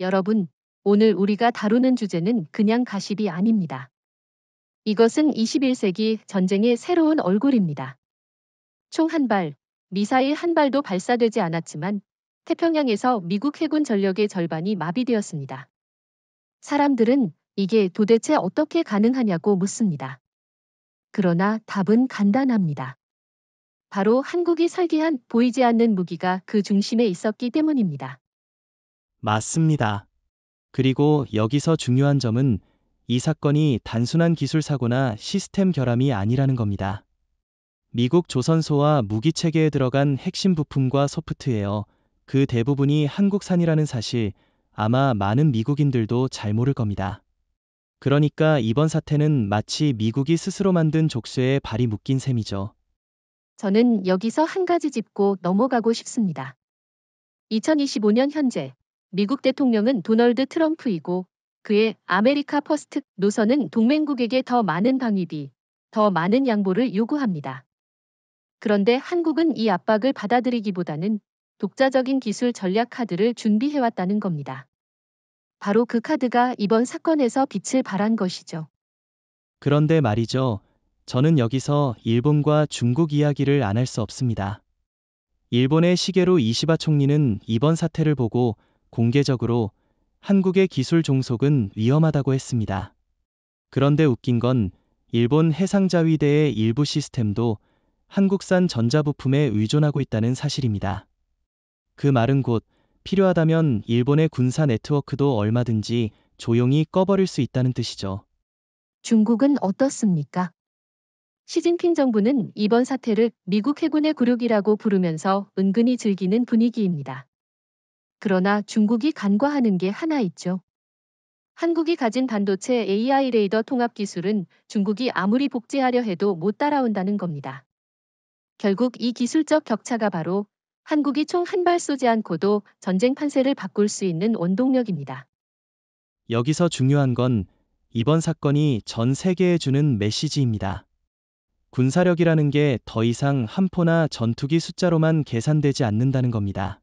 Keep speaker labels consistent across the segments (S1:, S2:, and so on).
S1: 여러분, 오늘 우리가 다루는 주제는 그냥 가십이 아닙니다. 이것은 21세기 전쟁의 새로운 얼굴입니다. 총 한 발, 미사일 한 발도 발사되지 않았지만 태평양에서 미국 해군 전력의 절반이 마비되었습니다. 사람들은 이게 도대체 어떻게 가능하냐고 묻습니다. 그러나 답은 간단합니다. 바로 한국이 설계한 보이지 않는 무기가 그 중심에 있었기 때문입니다.
S2: 맞습니다. 그리고 여기서 중요한 점은 이 사건이 단순한 기술 사고나 시스템 결함이 아니라는 겁니다. 미국 조선소와 무기 체계에 들어간 핵심 부품과 소프트웨어, 그 대부분이 한국산이라는 사실, 아마 많은 미국인들도 잘 모를 겁니다. 그러니까 이번 사태는 마치 미국이 스스로 만든 족쇄에 발이 묶인 셈이죠.
S1: 저는 여기서 한 가지 짚고 넘어가고 싶습니다. 2025년 현재 미국 대통령은 도널드 트럼프이고 그의 아메리카 퍼스트 노선은 동맹국에게 더 많은 방위비, 더 많은 양보를 요구합니다. 그런데 한국은 이 압박을 받아들이기보다는 독자적인 기술 전략 카드를 준비해왔다는 겁니다. 바로 그 카드가 이번 사건에서 빛을 발한 것이죠.
S2: 그런데 말이죠. 저는 여기서 일본과 중국 이야기를 안 할 수 없습니다. 일본의 시게루 이시바 총리는 이번 사태를 보고 공개적으로 한국의 기술 종속은 위험하다고 했습니다. 그런데 웃긴 건 일본 해상자위대의 일부 시스템도 한국산 전자부품에 의존하고 있다는 사실입니다. 그 말은 곧 필요하다면 일본의 군사 네트워크도 얼마든지 조용히 꺼버릴 수 있다는 뜻이죠.
S1: 중국은 어떻습니까? 시진핑 정부는 이번 사태를 미국 해군의 굴욕이라고 부르면서 은근히 즐기는 분위기입니다. 그러나 중국이 간과하는 게 하나 있죠. 한국이 가진 반도체 AI 레이더 통합 기술은 중국이 아무리 복제하려 해도 못 따라온다는 겁니다. 결국 이 기술적 격차가 바로 한국이 총 한 발 쏘지 않고도 전쟁 판세를 바꿀 수 있는 원동력입니다.
S2: 여기서 중요한 건 이번 사건이 전 세계에 주는 메시지입니다. 군사력이라는 게 더 이상 함포나 전투기 숫자로만 계산되지 않는다는 겁니다.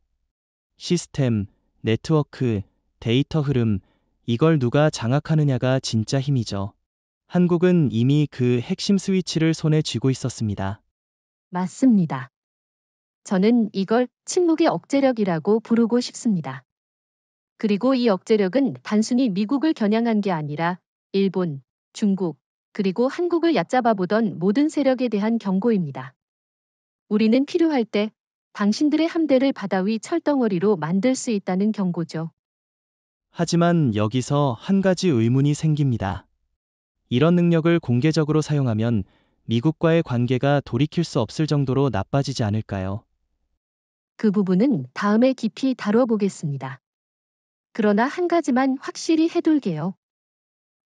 S2: 시스템, 네트워크, 데이터 흐름, 이걸 누가 장악하느냐가 진짜 힘이죠. 한국은 이미 그 핵심 스위치를 손에 쥐고 있었습니다.
S1: 맞습니다. 저는 이걸 침묵의 억제력이라고 부르고 싶습니다. 그리고 이 억제력은 단순히 미국을 겨냥한 게 아니라 일본, 중국, 그리고 한국을 얕잡아 보던 모든 세력에 대한 경고입니다. 우리는 필요할 때 당신들의 함대를 바다 위 철덩어리로 만들 수 있다는 경고죠.
S2: 하지만 여기서 한 가지 의문이 생깁니다. 이런 능력을 공개적으로 사용하면 미국과의 관계가 돌이킬 수 없을 정도로 나빠지지 않을까요?
S1: 그 부분은 다음에 깊이 다뤄보겠습니다. 그러나 한 가지만 확실히 해둘게요.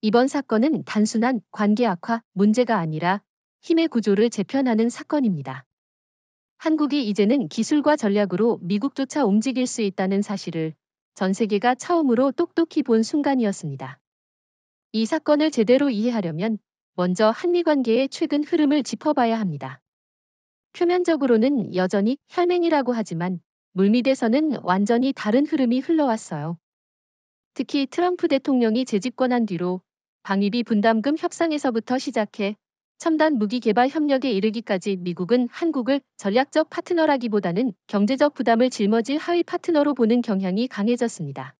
S1: 이번 사건은 단순한 관계 악화 문제가 아니라 힘의 구조를 재편하는 사건입니다. 한국이 이제는 기술과 전략으로 미국조차 움직일 수 있다는 사실을 전 세계가 처음으로 똑똑히 본 순간이었습니다. 이 사건을 제대로 이해하려면 먼저 한미 관계의 최근 흐름을 짚어봐야 합니다. 표면적으로는 여전히 혈맹이라고 하지만 물밑에서는 완전히 다른 흐름이 흘러왔어요. 특히 트럼프 대통령이 재집권한 뒤로 방위비 분담금 협상에서부터 시작해 첨단 무기 개발 협력에 이르기까지 미국은 한국을 전략적 파트너라기보다는 경제적 부담을 짊어질 하위 파트너로 보는 경향이 강해졌습니다.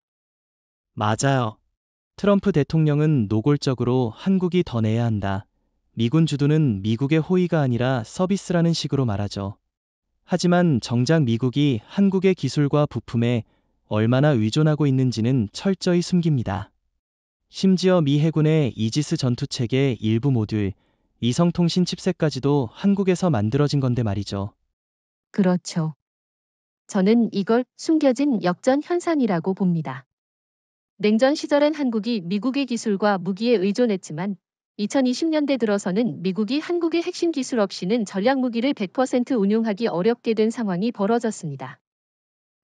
S2: 맞아요. 트럼프 대통령은 노골적으로 한국이 더 내야 한다. 미군 주둔은 미국의 호의가 아니라 서비스라는 식으로 말하죠. 하지만 정작 미국이 한국의 기술과 부품에 얼마나 의존하고 있는지는 철저히 숨깁니다. 심지어 미 해군의 이지스 전투체계 일부 모듈, 위성통신 칩셋까지도 한국에서 만들어진 건데 말이죠.
S1: 그렇죠. 저는 이걸 숨겨진 역전 현상이라고 봅니다. 냉전 시절엔 한국이 미국의 기술과 무기에 의존했지만 2020년대 들어서는 미국이 한국의 핵심 기술 없이는 전략 무기를 100% 운용하기 어렵게 된 상황이 벌어졌습니다.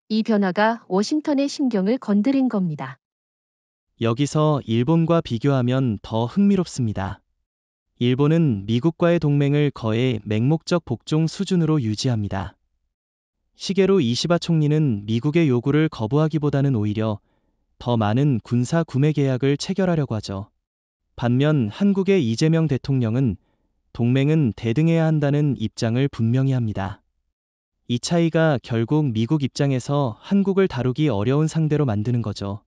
S1: 이 변화가 워싱턴의 심경을 건드린 겁니다.
S2: 여기서 일본과 비교하면 더 흥미롭습니다. 일본은 미국과의 동맹을 거의 맹목적 복종 수준으로 유지합니다. 시게루 이시바 총리는 미국의 요구를 거부하기보다는 오히려 더 많은 군사 구매 계약을 체결하려고 하죠. 반면 한국의 이재명 대통령은 동맹은 대등해야 한다는 입장을 분명히 합니다. 이 차이가 결국 미국 입장에서 한국을 다루기 어려운 상대로 만드는 거죠.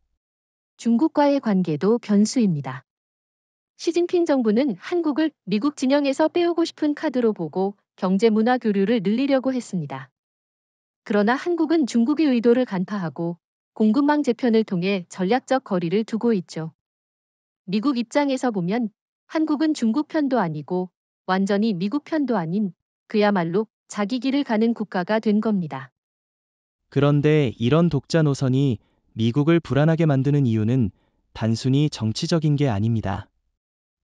S1: 중국과의 관계도 변수입니다. 시진핑 정부는 한국을 미국 진영에서 빼오고 싶은 카드로 보고 경제 문화 교류를 늘리려고 했습니다. 그러나 한국은 중국의 의도를 간파하고 공급망 재편을 통해 전략적 거리를 두고 있죠. 미국 입장에서 보면 한국은 중국 편도 아니고 완전히 미국 편도 아닌 그야말로 자기 길을 가는 국가가 된 겁니다.
S2: 그런데 이런 독자 노선이 미국을 불안하게 만드는 이유는 단순히 정치적인 게 아닙니다.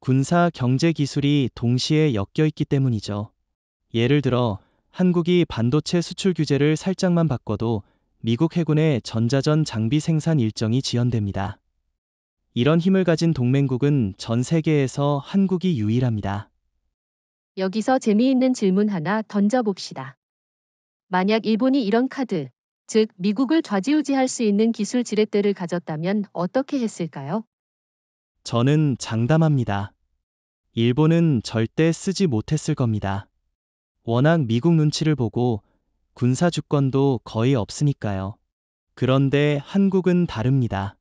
S2: 군사 경제 기술이 동시에 엮여 있기 때문이죠. 예를 들어 한국이 반도체 수출 규제를 살짝만 바꿔도 미국 해군의 전자전 장비 생산 일정이 지연됩니다. 이런 힘을 가진 동맹국은 전 세계에서 한국이 유일합니다.
S1: 여기서 재미있는 질문 하나 던져봅시다. 만약 일본이 이런 카드, 즉 미국을 좌지우지할 수 있는 기술 지렛대를 가졌다면 어떻게 했을까요?
S2: 저는 장담합니다. 일본은 절대 쓰지 못했을 겁니다. 워낙 미국 눈치를 보고 군사 주권도 거의 없으니까요. 그런데 한국은 다릅니다.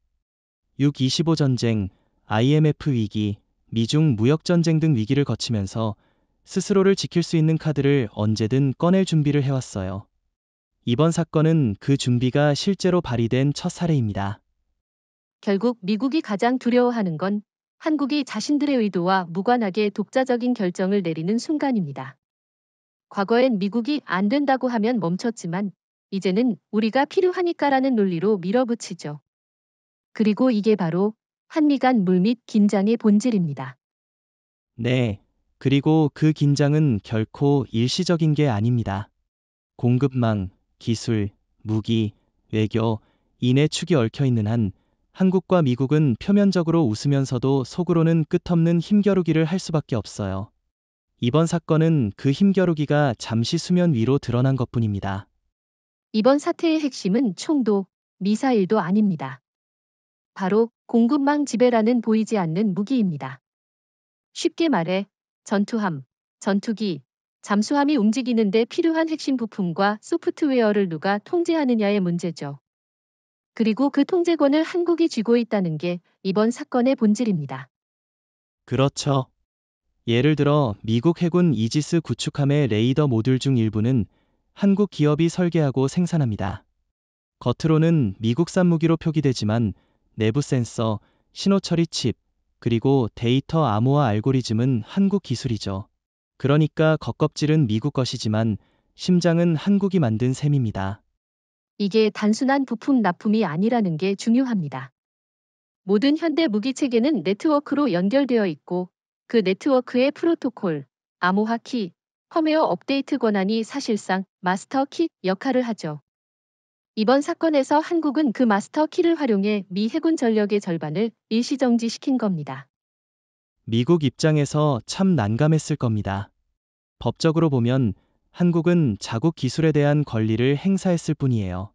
S2: 6.25 전쟁, IMF 위기, 미중 무역 전쟁 등 위기를 거치면서 스스로를 지킬 수 있는 카드를 언제든 꺼낼 준비를 해왔어요. 이번 사건은 그 준비가 실제로 발휘된 첫 사례입니다.
S1: 결국 미국이 가장 두려워하는 건 한국이 자신들의 의도와 무관하게 독자적인 결정을 내리는 순간입니다. 과거엔 미국이 안 된다고 하면 멈췄지만 이제는 우리가 필요하니까라는 논리로 밀어붙이죠. 그리고 이게 바로 한미 간 물밑 긴장의 본질입니다.
S2: 네. 그리고 그 긴장은 결코 일시적인 게 아닙니다. 공급망, 기술, 무기, 외교, 인의 축이 얽혀 있는 한 한국과 미국은 표면적으로 웃으면서도 속으로는 끝없는 힘겨루기를 할 수밖에 없어요. 이번 사건은 그 힘겨루기가 잠시 수면 위로 드러난 것뿐입니다.
S1: 이번 사태의 핵심은 총도, 미사일도 아닙니다. 바로 공급망 지배라는 보이지 않는 무기입니다. 쉽게 말해 전투함, 전투기, 잠수함이 움직이는데 필요한 핵심 부품과 소프트웨어를 누가 통제하느냐의 문제죠. 그리고 그 통제권을 한국이 쥐고 있다는 게 이번 사건의 본질입니다.
S2: 그렇죠. 예를 들어 미국 해군 이지스 구축함의 레이더 모듈 중 일부는 한국 기업이 설계하고 생산합니다. 겉으로는 미국산 무기로 표기되지만 내부 센서, 신호 처리 칩, 그리고 데이터 암호화 알고리즘은 한국 기술이죠. 그러니까 겉껍질은 미국 것이지만 심장은 한국이 만든 셈입니다.
S1: 이게 단순한 부품 납품이 아니라는 게 중요합니다. 모든 현대 무기 체계는 네트워크로 연결되어 있고 그 네트워크의 프로토콜, 암호화 키, 펌웨어 업데이트 권한이 사실상 마스터 키 역할을 하죠. 이번 사건에서 한국은 그 마스터 키를 활용해 미 해군 전력의 절반을 일시정지시킨 겁니다.
S2: 미국 입장에서 참 난감했을 겁니다. 법적으로 보면 한국은 자국 기술에 대한 권리를 행사했을 뿐이에요.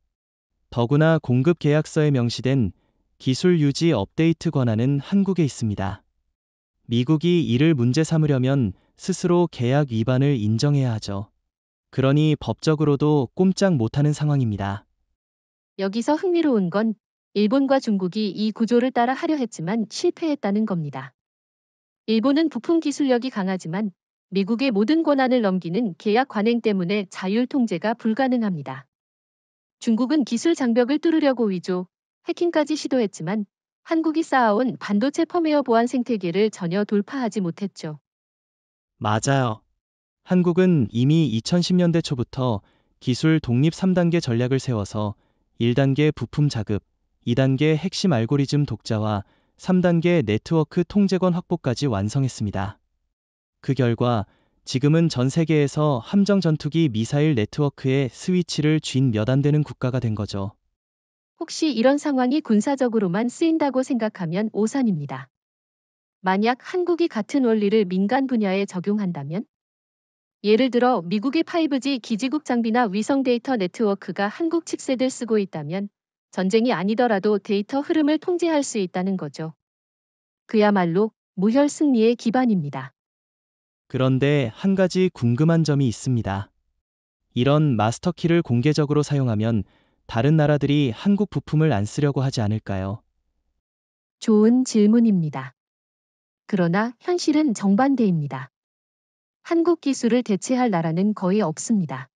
S2: 더구나 공급 계약서에 명시된 기술 유지 업데이트 권한은 한국에 있습니다. 미국이 이를 문제 삼으려면 스스로 계약 위반을 인정해야 하죠. 그러니 법적으로도 꼼짝 못하는 상황입니다.
S1: 여기서 흥미로운 건 일본과 중국이 이 구조를 따라 하려 했지만 실패했다는 겁니다. 일본은 부품 기술력이 강하지만 미국의 모든 권한을 넘기는 계약 관행 때문에 자율 통제가 불가능합니다. 중국은 기술 장벽을 뚫으려고 위조, 해킹까지 시도했지만 한국이 쌓아온 반도체 펌웨어 보안 생태계를 전혀 돌파하지 못했죠.
S2: 맞아요. 한국은 이미 2010년대 초부터 기술 독립 3단계 전략을 세워서 1단계 부품 자급, 2단계 핵심 알고리즘 독자와 3단계 네트워크 통제권 확보까지 완성했습니다. 그 결과 지금은 전 세계에서 함정 전투기 미사일 네트워크의 스위치를 쥔 몇 안 되는 국가가 된 거죠.
S1: 혹시 이런 상황이 군사적으로만 쓰인다고 생각하면 오산입니다. 만약 한국이 같은 원리를 민간 분야에 적용한다면? 예를 들어 미국의 5G 기지국 장비나 위성 데이터 네트워크가 한국 칩셋을 쓰고 있다면 전쟁이 아니더라도 데이터 흐름을 통제할 수 있다는 거죠. 그야말로 무혈 승리의 기반입니다.
S2: 그런데 한 가지 궁금한 점이 있습니다. 이런 마스터키를 공개적으로 사용하면 다른 나라들이 한국 부품을 안 쓰려고 하지 않을까요?
S1: 좋은 질문입니다. 그러나 현실은 정반대입니다. 한국 기술을 대체할 나라는 거의 없습니다.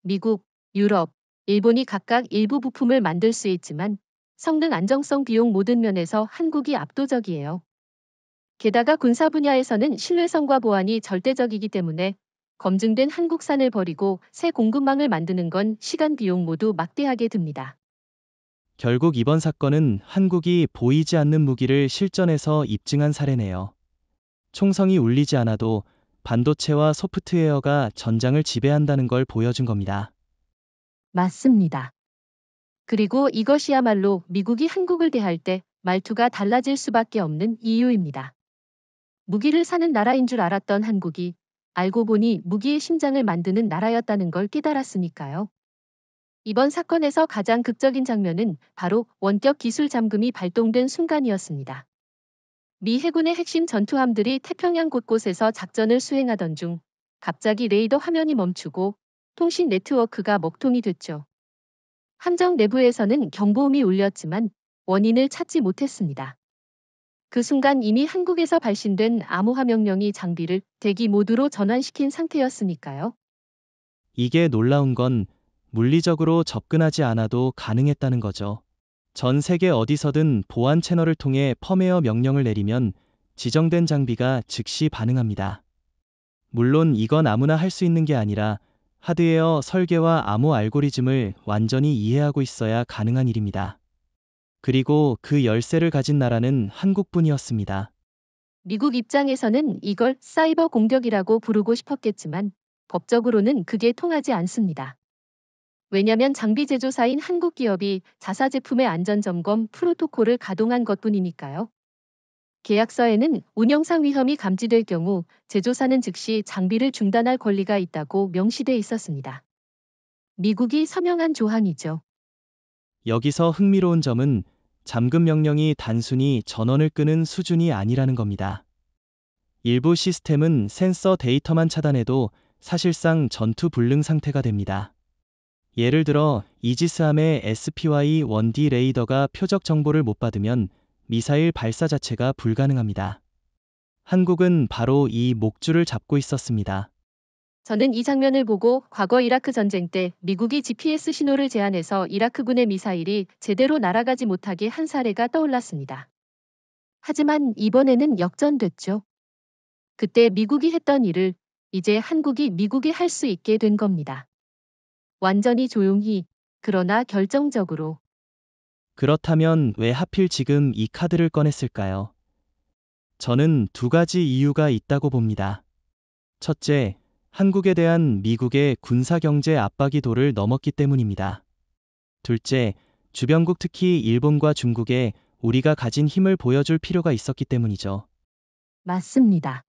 S1: 미국, 유럽, 일본이 각각 일부 부품을 만들 수 있지만 성능 안정성 비용 모든 면에서 한국이 압도적이에요. 게다가 군사 분야에서는 신뢰성과 보안이 절대적이기 때문에 검증된 한국산을 버리고 새 공급망을 만드는 건 시간 비용 모두 막대하게 듭니다.
S2: 결국 이번 사건은 한국이 보이지 않는 무기를 실전에서 입증한 사례네요. 총성이 울리지 않아도 반도체와 소프트웨어가 전장을 지배한다는 걸 보여준 겁니다.
S1: 맞습니다. 그리고 이것이야말로 미국이 한국을 대할 때 말투가 달라질 수밖에 없는 이유입니다. 무기를 사는 나라인 줄 알았던 한국이 알고 보니 무기의 심장을 만드는 나라였다는 걸 깨달았으니까요. 이번 사건에서 가장 극적인 장면은 바로 원격 기술 잠금이 발동된 순간이었습니다. 미 해군의 핵심 전투함들이 태평양 곳곳에서 작전을 수행하던 중 갑자기 레이더 화면이 멈추고 통신 네트워크가 먹통이 됐죠. 함정 내부에서는 경보음이 울렸지만 원인을 찾지 못했습니다. 그 순간 이미 한국에서 발신된 암호화 명령이 장비를 대기 모드로 전환시킨 상태였으니까요.
S2: 이게 놀라운 건 물리적으로 접근하지 않아도 가능했다는 거죠. 전 세계 어디서든 보안 채널을 통해 펌웨어 명령을 내리면 지정된 장비가 즉시 반응합니다. 물론 이건 아무나 할 수 있는 게 아니라 하드웨어 설계와 암호 알고리즘을 완전히 이해하고 있어야 가능한 일입니다. 그리고 그 열쇠를 가진 나라는 한국뿐이었습니다.
S1: 미국 입장에서는 이걸 사이버 공격이라고 부르고 싶었겠지만 법적으로는 그게 통하지 않습니다. 왜냐면 장비 제조사인 한국 기업이 자사 제품의 안전점검 프로토콜을 가동한 것뿐이니까요. 계약서에는 운영상 위험이 감지될 경우 제조사는 즉시 장비를 중단할 권리가 있다고 명시돼 있었습니다. 미국이 서명한 조항이죠.
S2: 여기서 흥미로운 점은 잠금 명령이 단순히 전원을 끄는 수준이 아니라는 겁니다. 일부 시스템은 센서 데이터만 차단해도 사실상 전투 불능 상태가 됩니다. 예를 들어 이지스함의 SPY-1D 레이더가 표적 정보를 못 받으면 미사일 발사 자체가 불가능합니다. 한국은 바로 이 목줄을 잡고 있었습니다.
S1: 저는 이 장면을 보고 과거 이라크 전쟁 때 미국이 GPS 신호를 제한해서 이라크군의 미사일이 제대로 날아가지 못하게 한 사례가 떠올랐습니다. 하지만 이번에는 역전됐죠. 그때 미국이 했던 일을 이제 한국이 미국이 할 수 있게 된 겁니다. 완전히 조용히, 그러나 결정적으로.
S2: 그렇다면 왜 하필 지금 이 카드를 꺼냈을까요? 저는 두 가지 이유가 있다고 봅니다. 첫째, 한국에 대한 미국의 군사경제 압박이 도를 넘었기 때문입니다. 둘째, 주변국 특히 일본과 중국에 우리가 가진 힘을 보여줄 필요가 있었기 때문이죠.
S1: 맞습니다.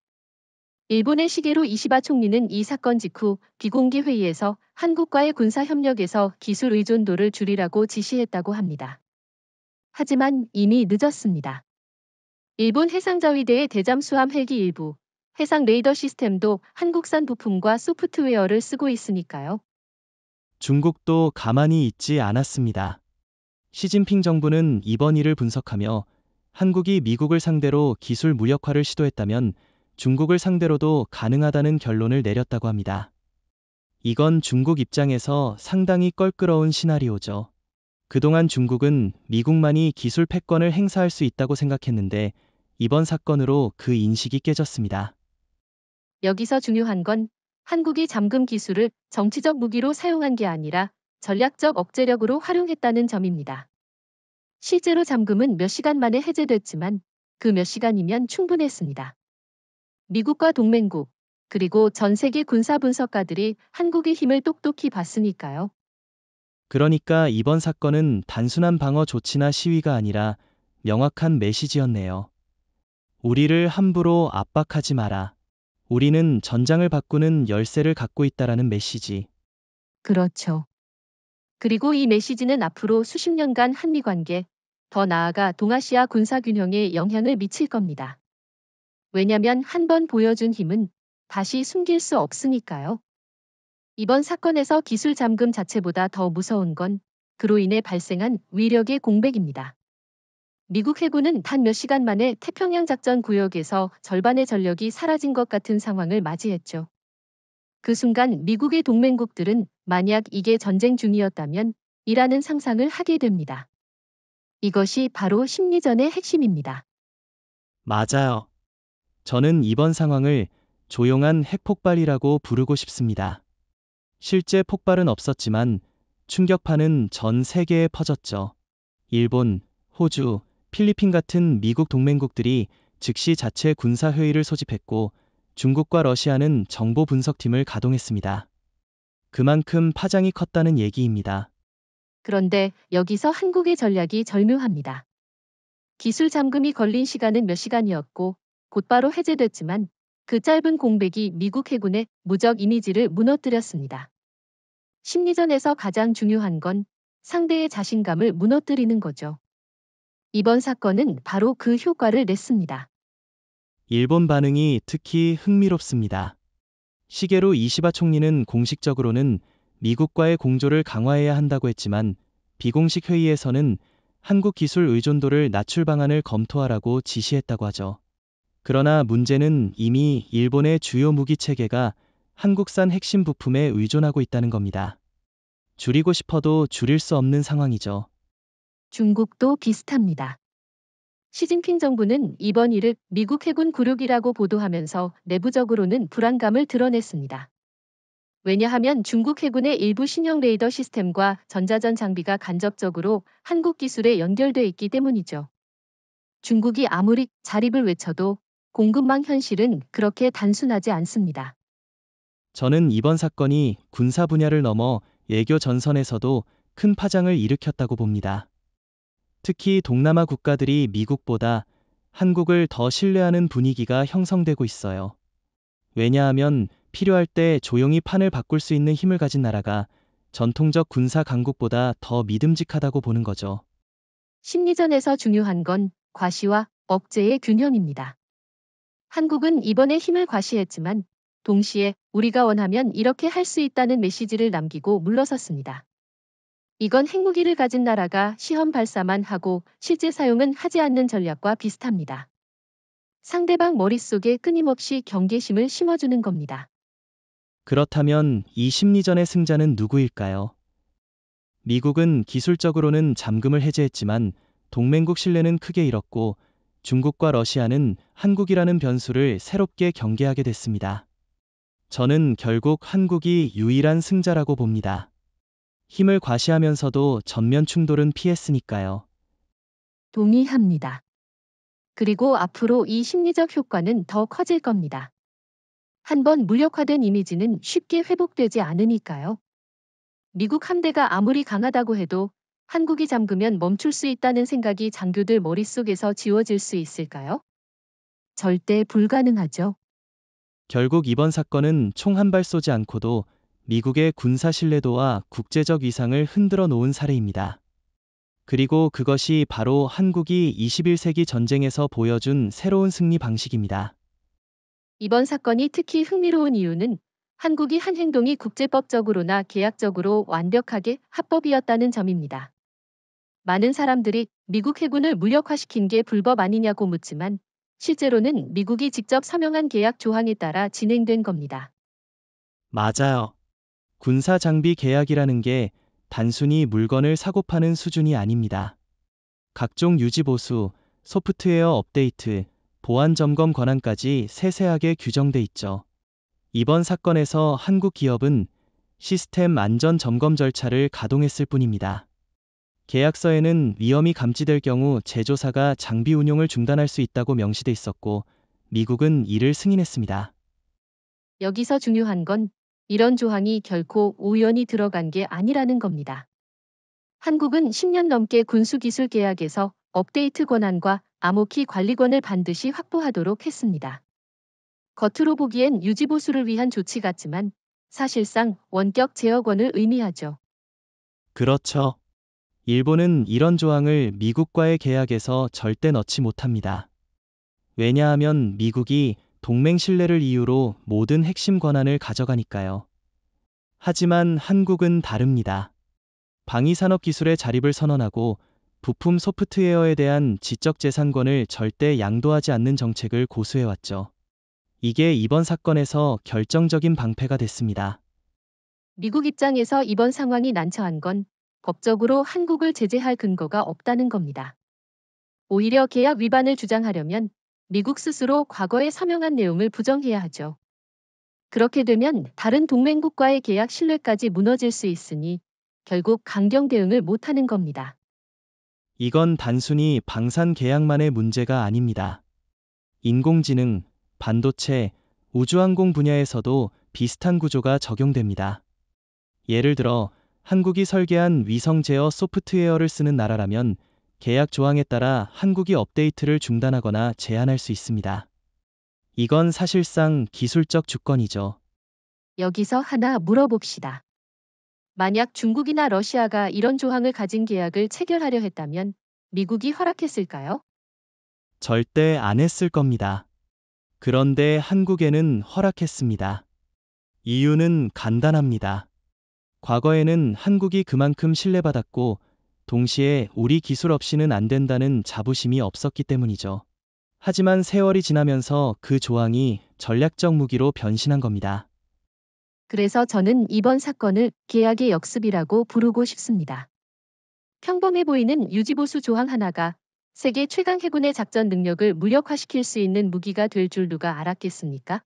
S1: 일본의 시게로 이시바 총리는 이 사건 직후 비공개 회의에서 한국과의 군사 협력에서 기술 의존도를 줄이라고 지시했다고 합니다. 하지만 이미 늦었습니다. 일본 해상자위대의 대잠수함 헬기 일부, 해상 레이더 시스템도 한국산 부품과 소프트웨어를 쓰고 있으니까요.
S2: 중국도 가만히 있지 않았습니다. 시진핑 정부는 이번 일을 분석하며 한국이 미국을 상대로 기술 무력화를 시도했다면 중국을 상대로도 가능하다는 결론을 내렸다고 합니다. 이건 중국 입장에서 상당히 껄끄러운 시나리오죠. 그동안 중국은 미국만이 기술 패권을 행사할 수 있다고 생각했는데 이번 사건으로 그 인식이 깨졌습니다.
S1: 여기서 중요한 건 한국이 잠금 기술을 정치적 무기로 사용한 게 아니라 전략적 억제력으로 활용했다는 점입니다. 실제로 잠금은 몇 시간 만에 해제됐지만 그 몇 시간이면 충분했습니다. 미국과 동맹국, 그리고 전 세계 군사 분석가들이 한국의 힘을 똑똑히 봤으니까요.
S2: 그러니까 이번 사건은 단순한 방어 조치나 시위가 아니라 명확한 메시지였네요. 우리를 함부로 압박하지 마라. 우리는 전장을 바꾸는 열쇠를 갖고 있다라는 메시지.
S1: 그렇죠. 그리고 이 메시지는 앞으로 수십 년간 한미 관계, 더 나아가 동아시아 군사 균형에 영향을 미칠 겁니다. 왜냐면 한 번 보여준 힘은 다시 숨길 수 없으니까요. 이번 사건에서 기술 잠금 자체보다 더 무서운 건 그로 인해 발생한 위력의 공백입니다. 미국 해군은 단 몇 시간 만에 태평양 작전 구역에서 절반의 전력이 사라진 것 같은 상황을 맞이했죠. 그 순간 미국의 동맹국들은 만약 이게 전쟁 중이었다면 이라는 상상을 하게 됩니다. 이것이 바로 심리전의 핵심입니다.
S2: 맞아요. 저는 이번 상황을 조용한 핵폭발이라고 부르고 싶습니다. 실제 폭발은 없었지만 충격파는 전 세계에 퍼졌죠. 일본, 호주, 필리핀 같은 미국 동맹국들이 즉시 자체 군사회의를 소집했고 중국과 러시아는 정보 분석팀을 가동했습니다. 그만큼 파장이 컸다는 얘기입니다.
S1: 그런데 여기서 한국의 전략이 절묘합니다. 기술 잠금이 걸린 시간은 몇 시간이었고 곧바로 해제됐지만 그 짧은 공백이 미국 해군의 무적 이미지를 무너뜨렸습니다. 심리전에서 가장 중요한 건 상대의 자신감을 무너뜨리는 거죠. 이번 사건은 바로 그 효과를 냈습니다.
S2: 일본 반응이 특히 흥미롭습니다. 시게루 이시바 총리는 공식적으로는 미국과의 공조를 강화해야 한다고 했지만 비공식 회의에서는 한국 기술 의존도를 낮출 방안을 검토하라고 지시했다고 하죠. 그러나 문제는 이미 일본의 주요 무기 체계가 한국산 핵심 부품에 의존하고 있다는 겁니다. 줄이고 싶어도 줄일 수 없는 상황이죠.
S1: 중국도 비슷합니다. 시진핑 정부는 이번 일을 미국 해군 굴욕이라고 보도하면서 내부적으로는 불안감을 드러냈습니다. 왜냐하면 중국 해군의 일부 신형 레이더 시스템과 전자전 장비가 간접적으로 한국 기술에 연결돼 있기 때문이죠. 중국이 아무리 자립을 외쳐도 공급망 현실은 그렇게 단순하지 않습니다.
S2: 저는 이번 사건이 군사 분야를 넘어 외교 전선에서도 큰 파장을 일으켰다고 봅니다. 특히 동남아 국가들이 미국보다 한국을 더 신뢰하는 분위기가 형성되고 있어요. 왜냐하면 필요할 때 조용히 판을 바꿀 수 있는 힘을 가진 나라가 전통적 군사 강국보다 더 믿음직하다고 보는 거죠.
S1: 심리전에서 중요한 건 과시와 억제의 균형입니다. 한국은 이번에 힘을 과시했지만 동시에 우리가 원하면 이렇게 할 수 있다는 메시지를 남기고 물러섰습니다. 이건 핵무기를 가진 나라가 시험 발사만 하고 실제 사용은 하지 않는 전략과 비슷합니다. 상대방 머릿속에 끊임없이 경계심을 심어주는 겁니다.
S2: 그렇다면 이 심리전의 승자는 누구일까요? 미국은 기술적으로는 잠금을 해제했지만 동맹국 신뢰는 크게 잃었고 중국과 러시아는 한국이라는 변수를 새롭게 경계하게 됐습니다. 저는 결국 한국이 유일한 승자라고 봅니다. 힘을 과시하면서도 전면 충돌은 피했으니까요.
S1: 동의합니다. 그리고 앞으로 이 심리적 효과는 더 커질 겁니다. 한번 무력화된 이미지는 쉽게 회복되지 않으니까요. 미국 함대가 아무리 강하다고 해도 한국이 잠그면 멈출 수 있다는 생각이 장교들 머릿속에서 지워질 수 있을까요? 절대 불가능하죠.
S2: 결국 이번 사건은 총 한 발 쏘지 않고도 미국의 군사 신뢰도와 국제적 위상을 흔들어 놓은 사례입니다. 그리고 그것이 바로 한국이 21세기 전쟁에서 보여준 새로운 승리 방식입니다.
S1: 이번 사건이 특히 흥미로운 이유는 한국이 한 행동이 국제법적으로나 계약적으로 완벽하게 합법이었다는 점입니다. 많은 사람들이 미국 해군을 무력화시킨 게 불법 아니냐고 묻지만 실제로는 미국이 직접 서명한 계약 조항에 따라 진행된 겁니다.
S2: 맞아요. 군사 장비 계약이라는 게 단순히 물건을 사고 파는 수준이 아닙니다. 각종 유지 보수, 소프트웨어 업데이트, 보안 점검 권한까지 세세하게 규정돼 있죠. 이번 사건에서 한국 기업은 시스템 안전 점검 절차를 가동했을 뿐입니다. 계약서에는 위험이 감지될 경우 제조사가 장비 운용을 중단할 수 있다고 명시돼 있었고, 미국은 이를 승인했습니다.
S1: 여기서 중요한 건 이런 조항이 결코 우연히 들어간 게 아니라는 겁니다. 한국은 10년 넘게 군수기술 계약에서 업데이트 권한과 암호키 관리권을 반드시 확보하도록 했습니다. 겉으로 보기엔 유지보수를 위한 조치 같지만 사실상 원격 제어권을 의미하죠.
S2: 그렇죠. 일본은 이런 조항을 미국과의 계약에서 절대 넣지 못합니다. 왜냐하면 미국이 동맹 신뢰를 이유로 모든 핵심 권한을 가져가니까요. 하지만 한국은 다릅니다. 방위산업 기술의 자립을 선언하고 부품 소프트웨어에 대한 지적재산권을 절대 양도하지 않는 정책을 고수해왔죠. 이게 이번 사건에서 결정적인 방패가 됐습니다.
S1: 미국 입장에서 이번 상황이 난처한 건 법적으로 한국을 제재할 근거가 없다는 겁니다. 오히려 계약 위반을 주장하려면 미국 스스로 과거에 서명한 내용을 부정해야 하죠. 그렇게 되면 다른 동맹국과의 계약 신뢰까지 무너질 수 있으니 결국 강경 대응을 못하는 겁니다.
S2: 이건 단순히 방산 계약만의 문제가 아닙니다. 인공지능, 반도체, 우주항공 분야에서도 비슷한 구조가 적용됩니다. 예를 들어 한국이 설계한 위성 제어 소프트웨어를 쓰는 나라라면 계약 조항에 따라 한국이 업데이트를 중단하거나 제한할 수 있습니다. 이건 사실상 기술적 주권이죠.
S1: 여기서 하나 물어봅시다. 만약 중국이나 러시아가 이런 조항을 가진 계약을 체결하려 했다면 미국이 허락했을까요?
S2: 절대 안 했을 겁니다. 그런데 한국에는 허락했습니다. 이유는 간단합니다. 과거에는 한국이 그만큼 신뢰받았고 동시에 우리 기술 없이는 안 된다는 자부심이 없었기 때문이죠. 하지만 세월이 지나면서 그 조항이 전략적 무기로 변신한 겁니다.
S1: 그래서 저는 이번 사건을 계약의 역습이라고 부르고 싶습니다. 평범해 보이는 유지보수 조항 하나가 세계 최강 해군의 작전 능력을 무력화시킬 수 있는 무기가 될 줄 누가 알았겠습니까?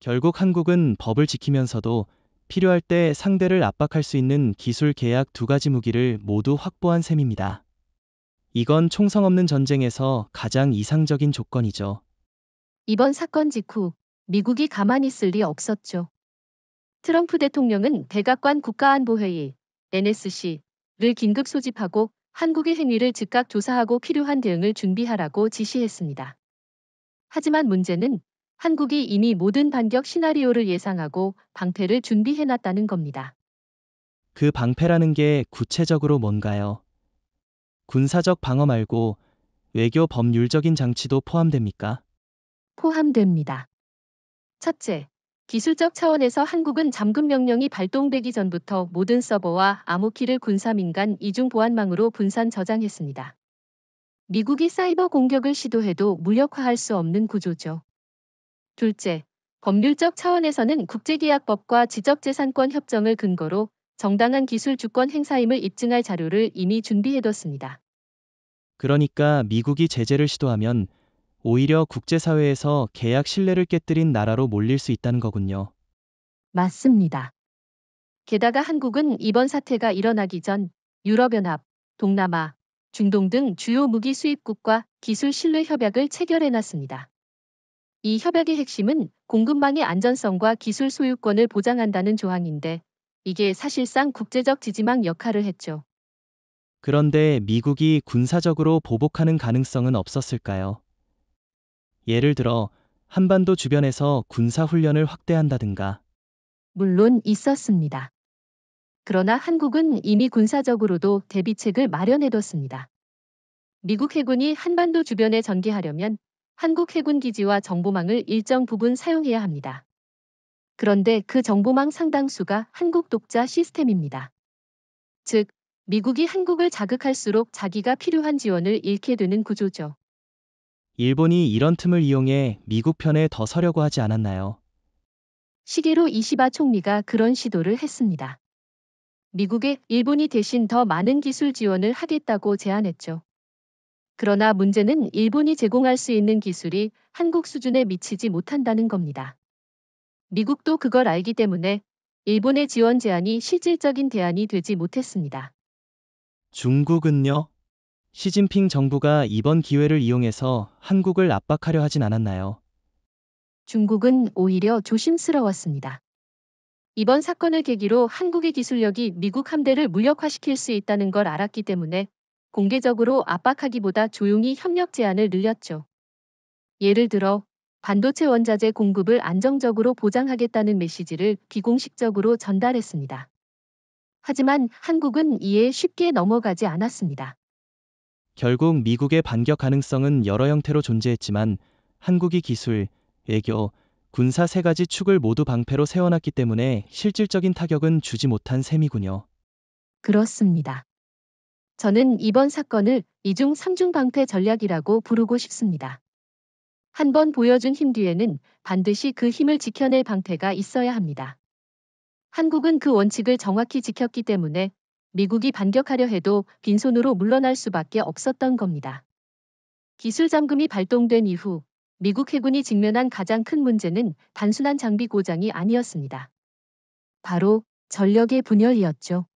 S2: 결국 한국은 법을 지키면서도 필요할 때 상대를 압박할 수 있는 기술 계약 두 가지 무기를 모두 확보한 셈입니다. 이건 총성 없는 전쟁에서 가장 이상적인 조건이죠.
S1: 이번 사건 직후 미국이 가만히 있을 리 없었죠. 트럼프 대통령은 백악관 국가안보회의 NSC를 긴급 소집하고 한국의 행위를 즉각 조사하고 필요한 대응을 준비하라고 지시했습니다. 하지만 문제는 한국이 이미 모든 반격 시나리오를 예상하고 방패를 준비해놨다는 겁니다.
S2: 그 방패라는 게 구체적으로 뭔가요? 군사적 방어 말고 외교 법률적인 장치도 포함됩니까?
S1: 포함됩니다. 첫째, 기술적 차원에서 한국은 잠금 명령이 발동되기 전부터 모든 서버와 암호키를 군사민간 이중 보안망으로 분산 저장했습니다. 미국이 사이버 공격을 시도해도 무력화할 수 없는 구조죠. 둘째, 법률적 차원에서는 국제계약법과 지적재산권 협정을 근거로 정당한 기술 주권 행사임을 입증할 자료를 이미 준비해뒀습니다.
S2: 그러니까 미국이 제재를 시도하면 오히려 국제사회에서 계약 신뢰를 깨뜨린 나라로 몰릴 수 있다는 거군요.
S1: 맞습니다. 게다가 한국은 이번 사태가 일어나기 전 유럽연합, 동남아, 중동 등 주요 무기 수입국과 기술 신뢰 협약을 체결해놨습니다. 이 협약의 핵심은 공급망의 안전성과 기술 소유권을 보장한다는 조항인데 이게 사실상 국제적 지지망 역할을 했죠.
S2: 그런데 미국이 군사적으로 보복하는 가능성은 없었을까요? 예를 들어 한반도 주변에서 군사훈련을 확대한다든가.
S1: 물론 있었습니다. 그러나 한국은 이미 군사적으로도 대비책을 마련해뒀습니다. 미국 해군이 한반도 주변에 전개하려면 한국 해군 기지와 정보망을 일정 부분 사용해야 합니다. 그런데 그 정보망 상당수가 한국 독자 시스템입니다. 즉, 미국이 한국을 자극할수록 자기가 필요한 지원을 잃게 되는 구조죠.
S2: 일본이 이런 틈을 이용해 미국 편에 더 서려고 하지 않았나요?
S1: 시게로 이시바 총리가 그런 시도를 했습니다. 미국에 일본이 대신 더 많은 기술 지원을 하겠다고 제안했죠. 그러나 문제는 일본이 제공할 수 있는 기술이 한국 수준에 미치지 못한다는 겁니다. 미국도 그걸 알기 때문에 일본의 지원 제안이 실질적인 대안이 되지 못했습니다.
S2: 중국은요? 시진핑 정부가 이번 기회를 이용해서 한국을 압박하려 하진 않았나요?
S1: 중국은 오히려 조심스러웠습니다. 이번 사건을 계기로 한국의 기술력이 미국 함대를 무력화시킬 수 있다는 걸 알았기 때문에 공개적으로 압박하기보다 조용히 협력 제한을 늘렸죠. 예를 들어 반도체 원자재 공급을 안정적으로 보장하겠다는 메시지를 비공식적으로 전달했습니다. 하지만 한국은 이에 쉽게 넘어가지 않았습니다.
S2: 결국 미국의 반격 가능성은 여러 형태로 존재했지만 한국이 기술, 외교, 군사 세 가지 축을 모두 방패로 세워놨기 때문에 실질적인 타격은 주지 못한 셈이군요.
S1: 그렇습니다. 저는 이번 사건을 이중 삼중 방패 전략이라고 부르고 싶습니다. 한 번 보여준 힘 뒤에는 반드시 그 힘을 지켜낼 방패가 있어야 합니다. 한국은 그 원칙을 정확히 지켰기 때문에 미국이 반격하려 해도 빈손으로 물러날 수밖에 없었던 겁니다. 기술 잠금이 발동된 이후 미국 해군이 직면한 가장 큰 문제는 단순한 장비 고장이 아니었습니다. 바로 전력의 분열이었죠.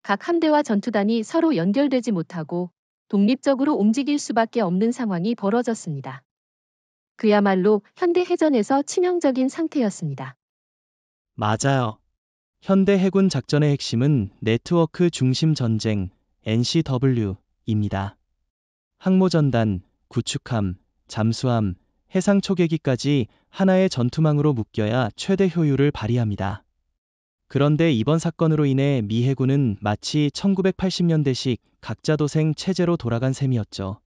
S1: 각 함대와 전투단이 서로 연결되지 못하고 독립적으로 움직일 수밖에 없는 상황이 벌어졌습니다. 그야말로 현대 해전에서 치명적인 상태였습니다.
S2: 맞아요. 현대 해군 작전의 핵심은 네트워크 중심 전쟁, NCW입니다. 항모전단, 구축함, 잠수함, 해상 초계기까지 하나의 전투망으로 묶여야 최대 효율을 발휘합니다. 그런데 이번 사건으로 인해 미 해군은 마치 1980년대식 각자 도생 체제로 돌아간 셈이었죠.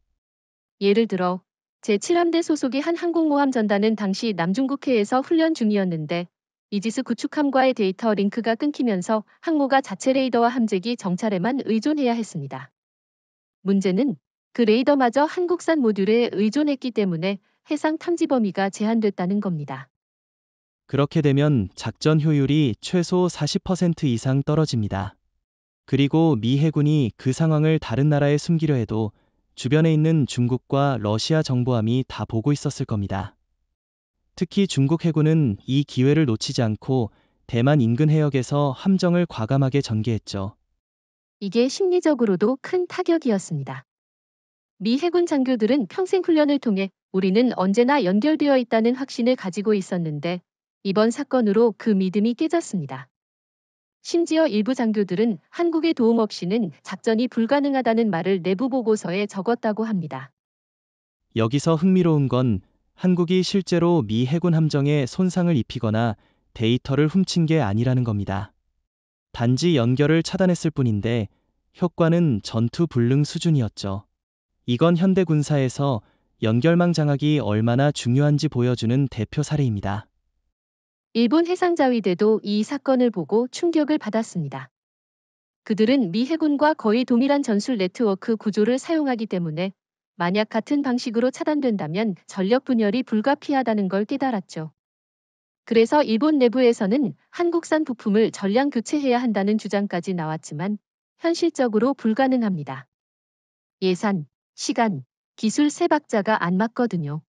S1: 예를 들어 제7함대 소속의 한 항공모함 전단은 당시 남중국해에서 훈련 중이었는데 이지스 구축함과의 데이터 링크가 끊기면서 항모가 자체 레이더와 함재기 정찰에만 의존해야 했습니다. 문제는 그 레이더마저 한국산 모듈에 의존했기 때문에 해상 탐지 범위가 제한됐다는 겁니다.
S2: 그렇게 되면 작전 효율이 최소 40% 이상 떨어집니다. 그리고 미 해군이 그 상황을 다른 나라에 숨기려 해도 주변에 있는 중국과 러시아 정보함이 다 보고 있었을 겁니다. 특히 중국 해군은 이 기회를 놓치지 않고 대만 인근 해역에서 함정을 과감하게 전개했죠.
S1: 이게 심리적으로도 큰 타격이었습니다. 미 해군 장교들은 평생 훈련을 통해 우리는 언제나 연결되어 있다는 확신을 가지고 있었는데 이번 사건으로 그 믿음이 깨졌습니다. 심지어 일부 장교들은 한국의 도움 없이는 작전이 불가능하다는 말을 내부 보고서에 적었다고 합니다.
S2: 여기서 흥미로운 건 한국이 실제로 미 해군 함정에 손상을 입히거나 데이터를 훔친 게 아니라는 겁니다. 단지 연결을 차단했을 뿐인데 효과는 전투 불능 수준이었죠. 이건 현대 군사에서 연결망 장악이 얼마나 중요한지 보여주는 대표 사례입니다.
S1: 일본 해상자위대도 이 사건을 보고 충격을 받았습니다. 그들은 미 해군과 거의 동일한 전술 네트워크 구조를 사용하기 때문에 만약 같은 방식으로 차단된다면 전력 분열이 불가피하다는 걸 깨달았죠. 그래서 일본 내부에서는 한국산 부품을 전량 교체해야 한다는 주장까지 나왔지만 현실적으로 불가능합니다. 예산, 시간, 기술 세 박자가 안 맞거든요.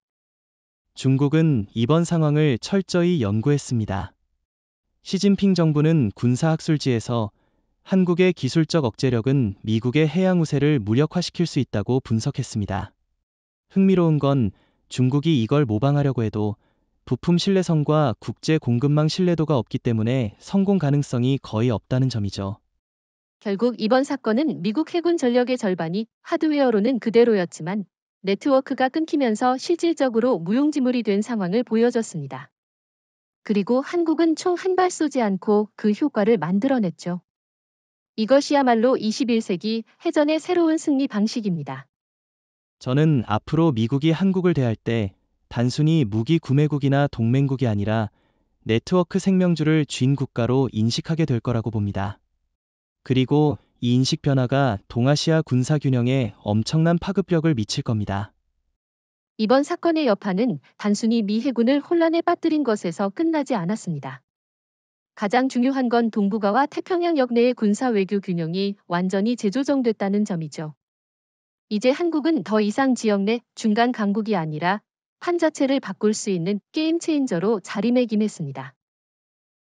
S2: 중국은 이번 상황을 철저히 연구했습니다. 시진핑 정부는 군사학술지에서 한국의 기술적 억제력은 미국의 해양 우세를 무력화시킬 수 있다고 분석했습니다. 흥미로운 건 중국이 이걸 모방하려고 해도 부품 신뢰성과 국제 공급망 신뢰도가 없기 때문에 성공 가능성이 거의 없다는 점이죠.
S1: 결국 이번 사건은 미국 해군 전력의 절반이 하드웨어로는 그대로였지만 네트워크가 끊기면서 실질적으로 무용지물이 된 상황을 보여줬습니다. 그리고 한국은 총 한 발 쏘지 않고 그 효과를 만들어냈죠. 이것이야말로 21세기 해전의 새로운 승리 방식입니다.
S2: 저는 앞으로 미국이 한국을 대할 때 단순히 무기 구매국이나 동맹국이 아니라 네트워크 생명줄을 쥔 국가로 인식하게 될 거라고 봅니다. 그리고 이 인식 변화가 동아시아 군사 균형에 엄청난 파급력을 미칠 겁니다.
S1: 이번 사건의 여파는 단순히 미 해군을 혼란에 빠뜨린 것에서 끝나지 않았습니다. 가장 중요한 건 동북아와 태평양역 내의 군사 외교 균형이 완전히 재조정됐다는 점이죠. 이제 한국은 더 이상 지역 내 중간 강국이 아니라 판 자체를 바꿀 수 있는 게임 체인저로 자리매김했습니다.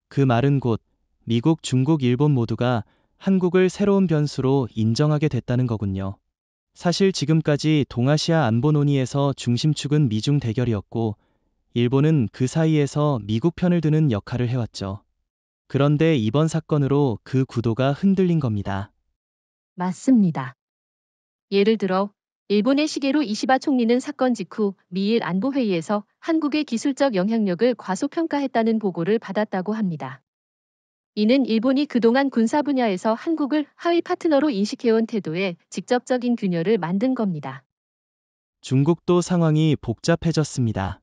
S2: 그 말은 곧 미국, 중국, 일본 모두가 한국을 새로운 변수로 인정하게 됐다는 거군요. 사실 지금까지 동아시아 안보 논의에서 중심축은 미중 대결이었고, 일본은 그 사이에서 미국 편을 드는 역할을 해왔죠. 그런데 이번 사건으로 그 구도가 흔들린 겁니다.
S1: 맞습니다. 예를 들어 일본의 시게루 이시바 총리는 사건 직후 미일 안보회의에서 한국의 기술적 영향력을 과소평가했다는 보고를 받았다고 합니다. 이는 일본이 그동안 군사 분야에서 한국을 하위 파트너로 인식해온 태도에 직접적인 균열을 만든 겁니다.
S2: 중국도 상황이 복잡해졌습니다.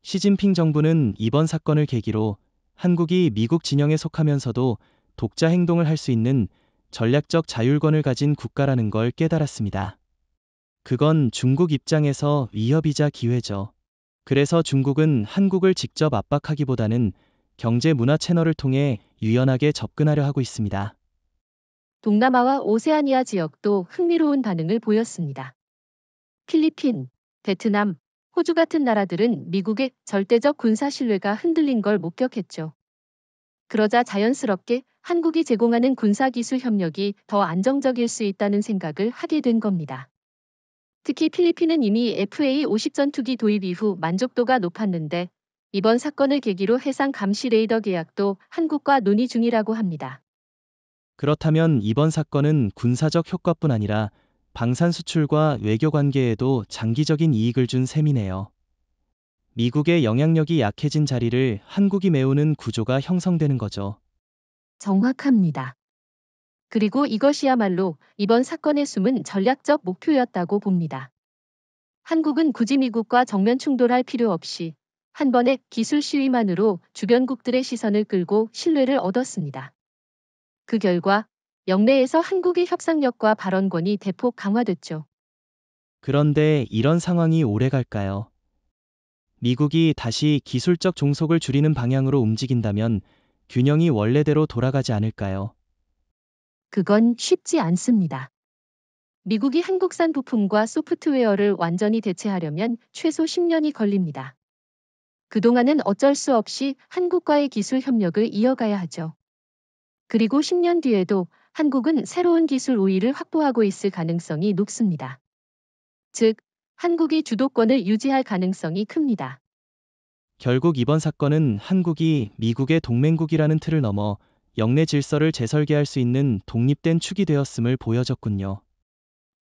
S2: 시진핑 정부는 이번 사건을 계기로 한국이 미국 진영에 속하면서도 독자 행동을 할 수 있는 전략적 자율권을 가진 국가라는 걸 깨달았습니다. 그건 중국 입장에서 위협이자 기회죠. 그래서 중국은 한국을 직접 압박하기보다는 경제 문화 채널을 통해 유연하게 접근하려 하고 있습니다.
S1: 동남아와 오세아니아 지역도 흥미로운 반응을 보였습니다. 필리핀, 베트남, 호주 같은 나라들은 미국의 절대적 군사 신뢰가 흔들린 걸 목격했죠. 그러자 자연스럽게 한국이 제공하는 군사기술 협력이 더 안정적일 수 있다는 생각을 하게 된 겁니다. 특히 필리핀은 이미 FA-50 전투기 도입 이후 만족도가 높았는데 이번 사건을 계기로 해상 감시 레이더 계약도 한국과 논의 중이라고 합니다.
S2: 그렇다면 이번 사건은 군사적 효과뿐 아니라 방산 수출과 외교 관계에도 장기적인 이익을 준 셈이네요. 미국의 영향력이 약해진 자리를 한국이 메우는 구조가 형성되는 거죠.
S1: 정확합니다. 그리고 이것이야말로 이번 사건의 숨은 전략적 목표였다고 봅니다. 한국은 굳이 미국과 정면 충돌할 필요 없이 한 번의 기술 시위만으로 주변국들의 시선을 끌고 신뢰를 얻었습니다. 그 결과 영내에서 한국의 협상력과 발언권이 대폭 강화됐죠.
S2: 그런데 이런 상황이 오래 갈까요? 미국이 다시 기술적 종속을 줄이는 방향으로 움직인다면 균형이 원래대로 돌아가지 않을까요?
S1: 그건 쉽지 않습니다. 미국이 한국산 부품과 소프트웨어를 완전히 대체하려면 최소 10년이 걸립니다. 그동안은 어쩔 수 없이 한국과의 기술 협력을 이어가야 하죠. 그리고 10년 뒤에도 한국은 새로운 기술 우위를 확보하고 있을 가능성이 높습니다. 즉, 한국이 주도권을 유지할 가능성이 큽니다.
S2: 결국 이번 사건은 한국이 미국의 동맹국이라는 틀을 넘어 영내 질서를 재설계할 수 있는 독립된 축이 되었음을 보여줬군요.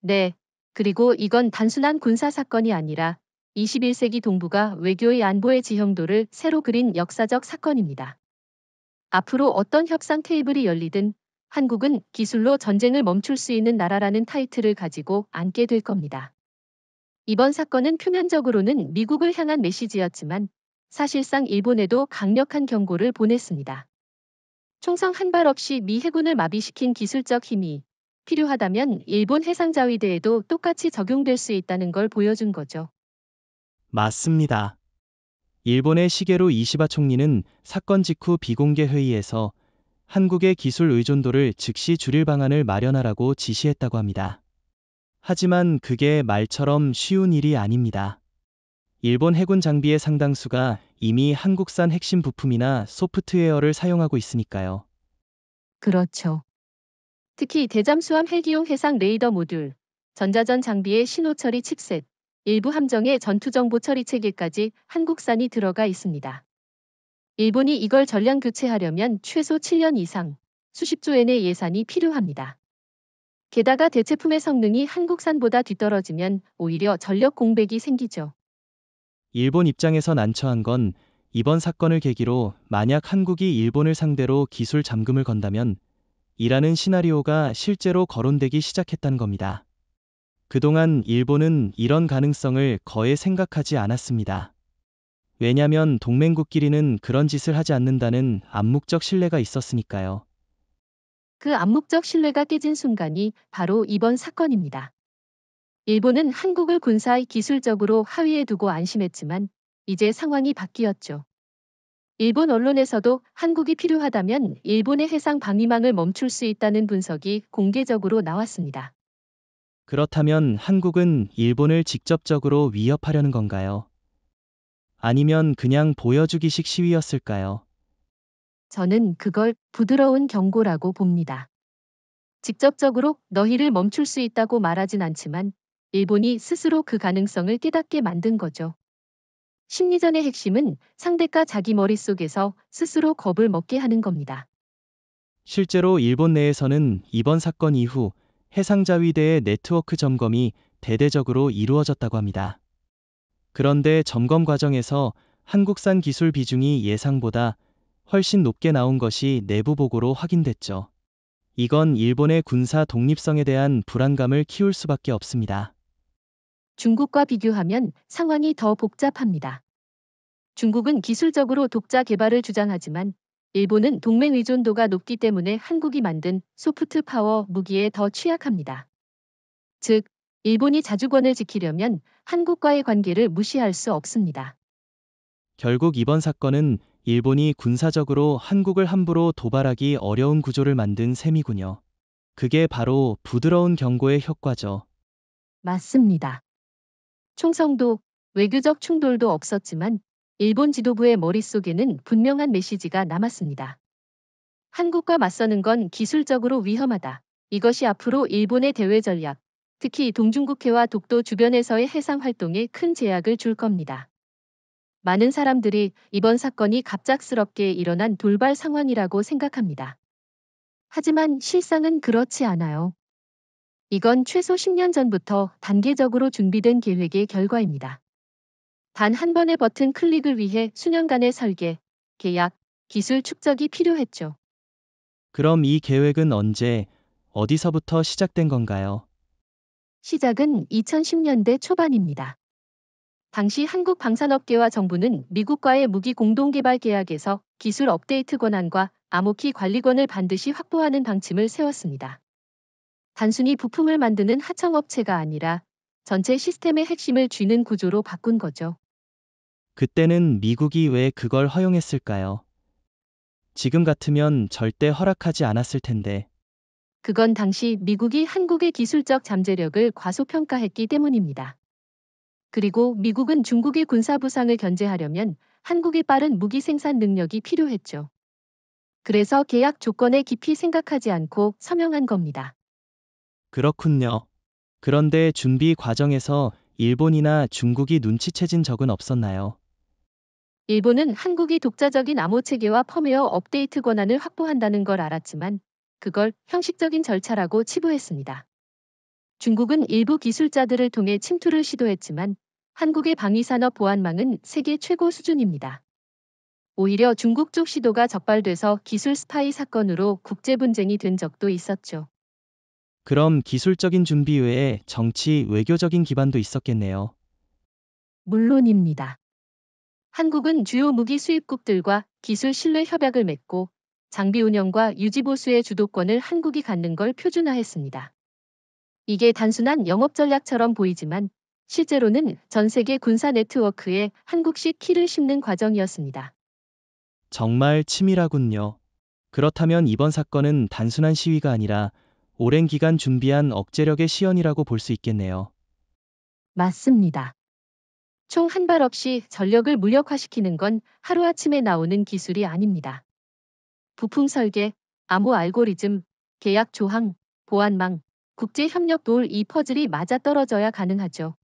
S1: 네. 그리고 이건 단순한 군사 사건이 아니라 21세기 동북아 외교의 안보의 지형도를 새로 그린 역사적 사건입니다. 앞으로 어떤 협상 테이블이 열리든 한국은 기술로 전쟁을 멈출 수 있는 나라라는 타이틀을 가지고 앉게 될 겁니다. 이번 사건은 표면적으로는 미국을 향한 메시지였지만 사실상 일본에도 강력한 경고를 보냈습니다. 총성 한 발 없이 미 해군을 마비시킨 기술적 힘이 필요하다면 일본 해상자위대에도 똑같이 적용될 수 있다는 걸 보여준 거죠.
S2: 맞습니다. 일본의 시게로 이시바 총리는 사건 직후 비공개 회의에서 한국의 기술 의존도를 즉시 줄일 방안을 마련하라고 지시했다고 합니다. 하지만 그게 말처럼 쉬운 일이 아닙니다. 일본 해군 장비의 상당수가 이미 한국산 핵심 부품이나 소프트웨어를 사용하고 있으니까요.
S1: 그렇죠. 특히 대잠수함 헬기용 해상 레이더 모듈, 전자전 장비의 신호 처리 칩셋, 일부 함정의 전투 정보 처리 체계까지 한국산이 들어가 있습니다. 일본이 이걸 전량 교체하려면 최소 7년 이상, 수십조 엔의 예산이 필요합니다. 게다가 대체품의 성능이 한국산보다 뒤떨어지면 오히려 전력 공백이 생기죠.
S2: 일본 입장에서 난처한 건 이번 사건을 계기로 만약 한국이 일본을 상대로 기술 잠금을 건다면 이라는 시나리오가 실제로 거론되기 시작했다는 겁니다. 그동안 일본은 이런 가능성을 거의 생각하지 않았습니다. 왜냐면 동맹국끼리는 그런 짓을 하지 않는다는 암묵적 신뢰가 있었으니까요.
S1: 그 암묵적 신뢰가 깨진 순간이 바로 이번 사건입니다. 일본은 한국을 군사 기술적으로 하위에 두고 안심했지만 이제 상황이 바뀌었죠. 일본 언론에서도 한국이 필요하다면 일본의 해상 방위망을 멈출 수 있다는 분석이 공개적으로 나왔습니다.
S2: 그렇다면 한국은 일본을 직접적으로 위협하려는 건가요? 아니면 그냥 보여주기식 시위였을까요?
S1: 저는 그걸 부드러운 경고라고 봅니다. 직접적으로 너희를 멈출 수 있다고 말하진 않지만 일본이 스스로 그 가능성을 깨닫게 만든 거죠. 심리전의 핵심은 상대가 자기 머릿속에서 스스로 겁을 먹게 하는 겁니다.
S2: 실제로 일본 내에서는 이번 사건 이후 해상자위대의 네트워크 점검이 대대적으로 이루어졌다고 합니다. 그런데 점검 과정에서 한국산 기술 비중이 예상보다 훨씬 높게 나온 것이 내부 보고로 확인됐죠. 이건 일본의 군사 독립성에 대한 불안감을 키울 수밖에 없습니다.
S1: 중국과 비교하면 상황이 더 복잡합니다. 중국은 기술적으로 독자 개발을 주장하지만 일본은 동맹 의존도가 높기 때문에 한국이 만든 소프트 파워 무기에 더 취약합니다. 즉, 일본이 자주권을 지키려면 한국과의 관계를 무시할 수 없습니다.
S2: 결국 이번 사건은 일본이 군사적으로 한국을 함부로 도발하기 어려운 구조를 만든 셈이군요. 그게 바로 부드러운 경고의 효과죠.
S1: 맞습니다. 총성도 외교적 충돌도 없었지만 일본 지도부의 머릿속에는 분명한 메시지가 남았습니다. 한국과 맞서는 건 기술적으로 위험하다. 이것이 앞으로 일본의 대외 전략, 특히 동중국해와 독도 주변에서의 해상 활동에 큰 제약을 줄 겁니다. 많은 사람들이 이번 사건이 갑작스럽게 일어난 돌발 상황이라고 생각합니다. 하지만 실상은 그렇지 않아요. 이건 최소 10년 전부터 단계적으로 준비된 계획의 결과입니다. 단 한 번의 버튼 클릭을 위해 수년간의 설계, 계약, 기술 축적이 필요했죠.
S2: 그럼 이 계획은 언제, 어디서부터 시작된 건가요?
S1: 시작은 2010년대 초반입니다. 당시 한국 방산업계와 정부는 미국과의 무기 공동개발 계약에서 기술 업데이트 권한과 암호키 관리권을 반드시 확보하는 방침을 세웠습니다. 단순히 부품을 만드는 하청업체가 아니라 전체 시스템의 핵심을 쥐는 구조로 바꾼 거죠.
S2: 그때는 미국이 왜 그걸 허용했을까요? 지금 같으면 절대 허락하지 않았을 텐데.
S1: 그건 당시 미국이 한국의 기술적 잠재력을 과소평가했기 때문입니다. 그리고 미국은 중국의 군사 부상을 견제하려면 한국의 빠른 무기 생산 능력이 필요했죠. 그래서 계약 조건에 깊이 생각하지 않고 서명한 겁니다.
S2: 그렇군요. 그런데 준비 과정에서 일본이나 중국이 눈치채진 적은 없었나요?
S1: 일본은 한국이 독자적인 암호 체계와 펌웨어 업데이트 권한을 확보한다는 걸 알았지만 그걸 형식적인 절차라고 치부했습니다. 중국은 일부 기술자들을 통해 침투를 시도했지만 한국의 방위산업 보안망은 세계 최고 수준입니다. 오히려 중국 쪽 시도가 적발돼서 기술 스파이 사건으로 국제 분쟁이 된 적도 있었죠.
S2: 그럼 기술적인 준비 외에 정치, 외교적인 기반도 있었겠네요.
S1: 물론입니다. 한국은 주요 무기 수입국들과 기술 신뢰 협약을 맺고 장비 운영과 유지 보수의 주도권을 한국이 갖는 걸 표준화했습니다. 이게 단순한 영업 전략처럼 보이지만 실제로는 전 세계 군사 네트워크에 한국식 키를 심는 과정이었습니다.
S2: 정말 치밀하군요. 그렇다면 이번 사건은 단순한 시위가 아니라 오랜 기간 준비한 억제력의 시연이라고 볼 수 있겠네요.
S1: 맞습니다. 총 한 발 없이 전력을 무력화시키는 건 하루아침에 나오는 기술이 아닙니다. 부품 설계, 암호 알고리즘, 계약 조항, 보안망, 국제 협력 도울 이 퍼즐이 맞아떨어져야 가능하죠.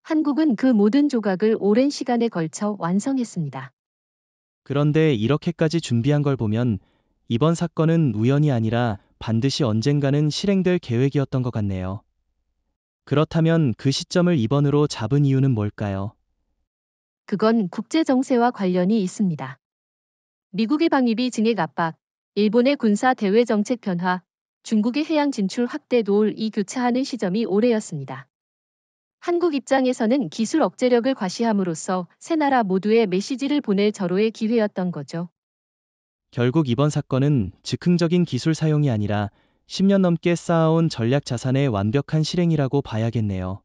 S1: 한국은 그 모든 조각을 오랜 시간에 걸쳐 완성했습니다.
S2: 그런데 이렇게까지 준비한 걸 보면 이번 사건은 우연이 아니라 반드시 언젠가는 실행될 계획이었던 것 같네요. 그렇다면 그 시점을 이번으로 잡은 이유는 뭘까요?
S1: 그건 국제 정세와 관련이 있습니다. 미국의 방위비 증액 압박, 일본의 군사 대외 정책 변화, 중국의 해양 진출 확대 도울이 교차하는 시점이 올해였습니다. 한국 입장에서는 기술 억제력을 과시함으로써 세 나라 모두에 메시지를 보낼 절호의 기회였던 거죠.
S2: 결국 이번 사건은 즉흥적인 기술 사용이 아니라 10년 넘게 쌓아온 전략 자산의 완벽한 실행이라고 봐야겠네요.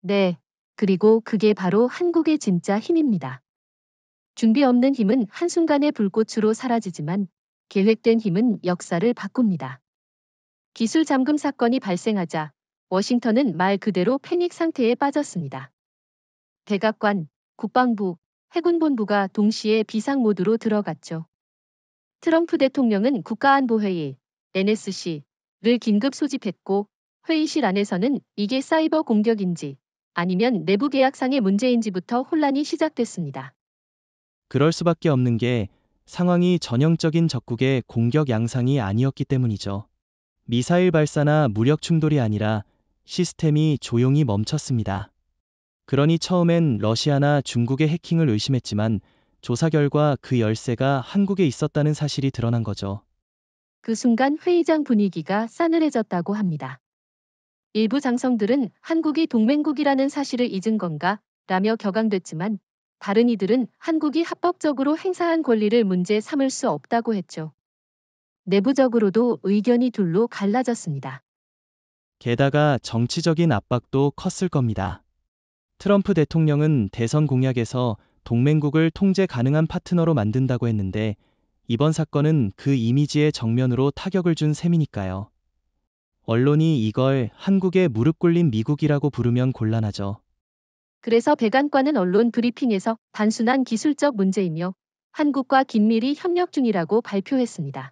S1: 네, 그리고 그게 바로 한국의 진짜 힘입니다. 준비 없는 힘은 한순간에 불꽃으로 사라지지만 계획된 힘은 역사를 바꿉니다. 기술 잠금 사건이 발생하자 워싱턴은 말 그대로 패닉 상태에 빠졌습니다. 백악관, 국방부, 해군본부가 동시에 비상 모드로 들어갔죠. 트럼프 대통령은 국가안보회의, NSC를 긴급 소집했고 회의실 안에서는 이게 사이버 공격인지 아니면 내부 계약상의 문제인지부터 혼란이 시작됐습니다.
S2: 그럴 수밖에 없는 게 상황이 전형적인 적국의 공격 양상이 아니었기 때문이죠. 미사일 발사나 무력 충돌이 아니라 시스템이 조용히 멈췄습니다. 그러니 처음엔 러시아나 중국의 해킹을 의심했지만 조사 결과 그 열쇠가 한국에 있었다는 사실이 드러난 거죠.
S1: 그 순간 회의장 분위기가 싸늘해졌다고 합니다. 일부 장성들은 한국이 동맹국이라는 사실을 잊은 건가 라며 격앙됐지만 다른 이들은 한국이 합법적으로 행사한 권리를 문제 삼을 수 없다고 했죠. 내부적으로도 의견이 둘로 갈라졌습니다.
S2: 게다가 정치적인 압박도 컸을 겁니다. 트럼프 대통령은 대선 공약에서 동맹국을 통제 가능한 파트너로 만든다고 했는데 이번 사건은 그 이미지에 정면으로 타격을 준 셈이니까요. 언론이 이걸 한국에 무릎 꿇린 미국이라고 부르면 곤란하죠.
S1: 그래서 백안과는 언론 브리핑에서 단순한 기술적 문제이며 한국과 긴밀히 협력 중이라고 발표했습니다.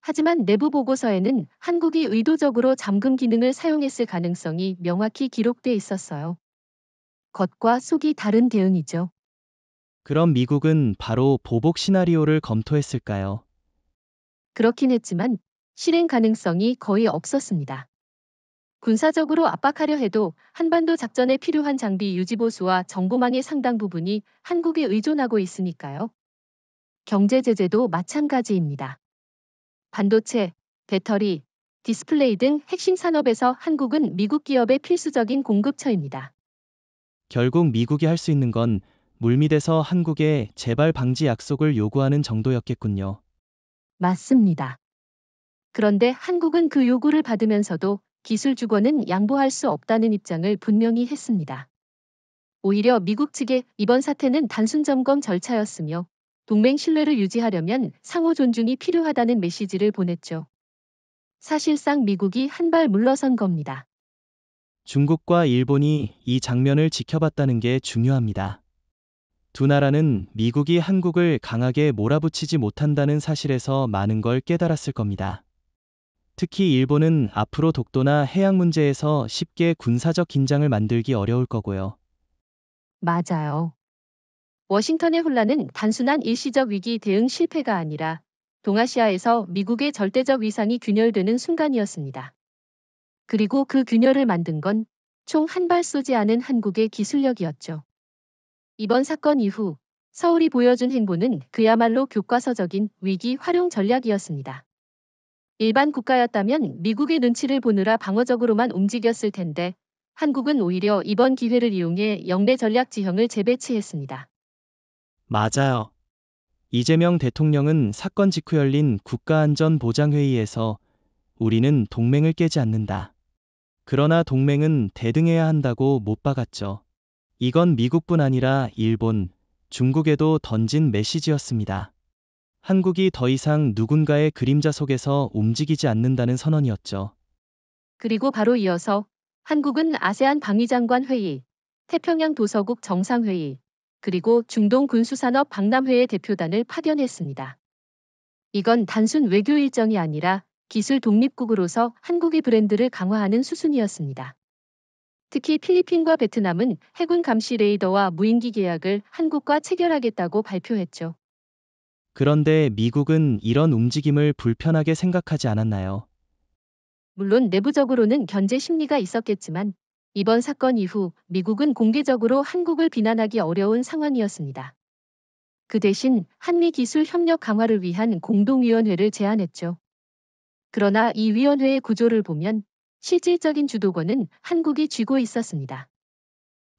S1: 하지만 내부 보고서에는 한국이 의도적으로 잠금 기능을 사용했을 가능성이 명확히 기록돼 있었어요. 겉과 속이 다른 대응이죠.
S2: 그럼 미국은 바로 보복 시나리오를 검토했을까요?
S1: 그렇긴 했지만 실행 가능성이 거의 없었습니다. 군사적으로 압박하려 해도 한반도 작전에 필요한 장비 유지 보수와 정보망의 상당 부분이 한국에 의존하고 있으니까요. 경제 제재도 마찬가지입니다. 반도체, 배터리, 디스플레이 등 핵심 산업에서 한국은 미국 기업의 필수적인 공급처입니다.
S2: 결국 미국이 할 수 있는 건 물밑에서 한국에 재발 방지 약속을 요구하는 정도였겠군요.
S1: 맞습니다. 그런데 한국은 그 요구를 받으면서도 기술 주권은 양보할 수 없다는 입장을 분명히 했습니다. 오히려 미국 측의 이번 사태는 단순 점검 절차였으며 동맹 신뢰를 유지하려면 상호 존중이 필요하다는 메시지를 보냈죠. 사실상 미국이 한 발 물러선 겁니다.
S2: 중국과 일본이 이 장면을 지켜봤다는 게 중요합니다. 두 나라는 미국이 한국을 강하게 몰아붙이지 못한다는 사실에서 많은 걸 깨달았을 겁니다. 특히 일본은 앞으로 독도나 해양 문제에서 쉽게 군사적 긴장을 만들기 어려울 거고요.
S1: 맞아요. 워싱턴의 혼란은 단순한 일시적 위기 대응 실패가 아니라 동아시아에서 미국의 절대적 위상이 균열되는 순간이었습니다. 그리고 그 균열을 만든 건 총 한 발 쏘지 않은 한국의 기술력이었죠. 이번 사건 이후 서울이 보여준 행보는 그야말로 교과서적인 위기 활용 전략이었습니다. 일반 국가였다면 미국의 눈치를 보느라 방어적으로만 움직였을 텐데 한국은 오히려 이번 기회를 이용해 영내 전략 지형을 재배치했습니다.
S2: 맞아요. 이재명 대통령은 사건 직후 열린 국가안전보장회의에서 우리는 동맹을 깨지 않는다. 그러나 동맹은 대등해야 한다고 못 박았죠. 이건 미국뿐 아니라 일본, 중국에도 던진 메시지였습니다. 한국이 더 이상 누군가의 그림자 속에서 움직이지 않는다는 선언이었죠.
S1: 그리고 바로 이어서 한국은 아세안 방위장관 회의, 태평양 도서국 정상회의, 그리고 중동 군수산업 박람회의 대표단을 파견했습니다. 이건 단순 외교 일정이 아니라 기술 독립국으로서 한국의 브랜드를 강화하는 수순이었습니다. 특히 필리핀과 베트남은 해군 감시 레이더와 무인기 계약을 한국과 체결하겠다고 발표했죠.
S2: 그런데 미국은 이런 움직임을 불편하게 생각하지 않았나요?
S1: 물론 내부적으로는 견제 심리가 있었겠지만 이번 사건 이후 미국은 공개적으로 한국을 비난하기 어려운 상황이었습니다. 그 대신 한미 기술 협력 강화를 위한 공동위원회를 제안했죠. 그러나 이 위원회의 구조를 보면 실질적인 주도권은 한국이 쥐고 있었습니다.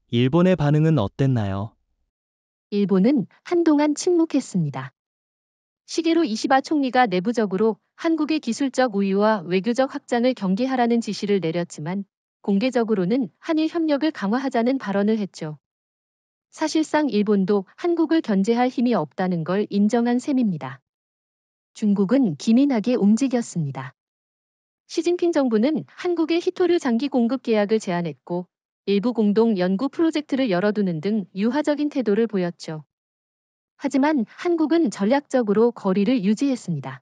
S2: 일본의 반응은 어땠나요?
S1: 일본은 한동안 침묵했습니다. 시게로 이시바 총리가 내부적으로 한국의 기술적 우위와 외교적 확장을 경계하라는 지시를 내렸지만 공개적으로는 한일 협력을 강화하자는 발언을 했죠. 사실상 일본도 한국을 견제할 힘이 없다는 걸 인정한 셈입니다. 중국은 기민하게 움직였습니다. 시진핑 정부는 한국의 히토류 장기 공급 계약을 제안했고 일부 공동 연구 프로젝트를 열어두는 등 유화적인 태도를 보였죠. 하지만 한국은 전략적으로 거리를 유지했습니다.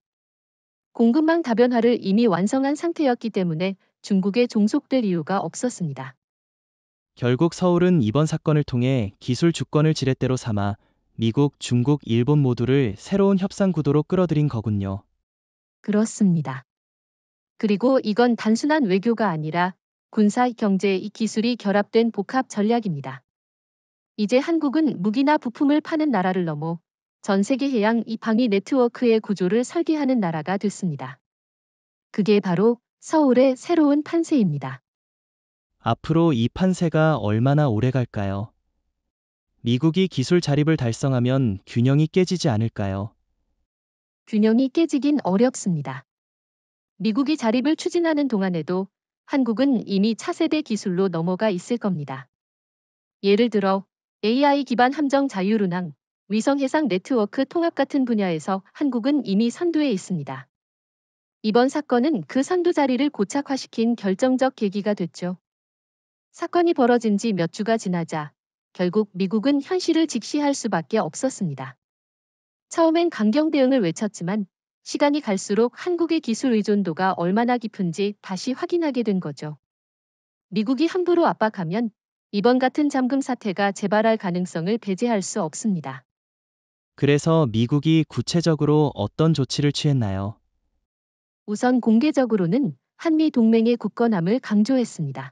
S1: 공급망 다변화를 이미 완성한 상태였기 때문에 중국에 종속될 이유가 없었습니다.
S2: 결국 서울은 이번 사건을 통해 기술 주권을 지렛대로 삼아 미국, 중국, 일본 모두를 새로운 협상 구도로 끌어들인 거군요.
S1: 그렇습니다. 그리고 이건 단순한 외교가 아니라 군사, 경제, 기술이 결합된 복합 전략입니다. 이제 한국은 무기나 부품을 파는 나라를 넘어 전 세계 해양 방위 네트워크의 구조를 설계하는 나라가 됐습니다. 그게 바로 서울의 새로운 판세입니다.
S2: 앞으로 이 판세가 얼마나 오래 갈까요? 미국이 기술 자립을 달성하면 균형이 깨지지 않을까요?
S1: 균형이 깨지긴 어렵습니다. 미국이 자립을 추진하는 동안에도 한국은 이미 차세대 기술로 넘어가 있을 겁니다. 예를 들어 AI 기반 함정 자율운항, 위성 해상 네트워크 통합 같은 분야에서 한국은 이미 선두에 있습니다. 이번 사건은 그 선두 자리를 고착화시킨 결정적 계기가 됐죠. 사건이 벌어진 지 몇 주가 지나자 결국 미국은 현실을 직시할 수밖에 없었습니다. 처음엔 강경 대응을 외쳤지만 시간이 갈수록 한국의 기술 의존도가 얼마나 깊은지 다시 확인하게 된 거죠. 미국이 함부로 압박하면 이번 같은 잠금 사태가 재발할 가능성을 배제할 수 없습니다.
S2: 그래서 미국이 구체적으로 어떤 조치를 취했나요?
S1: 우선 공개적으로는 한미 동맹의 굳건함을 강조했습니다.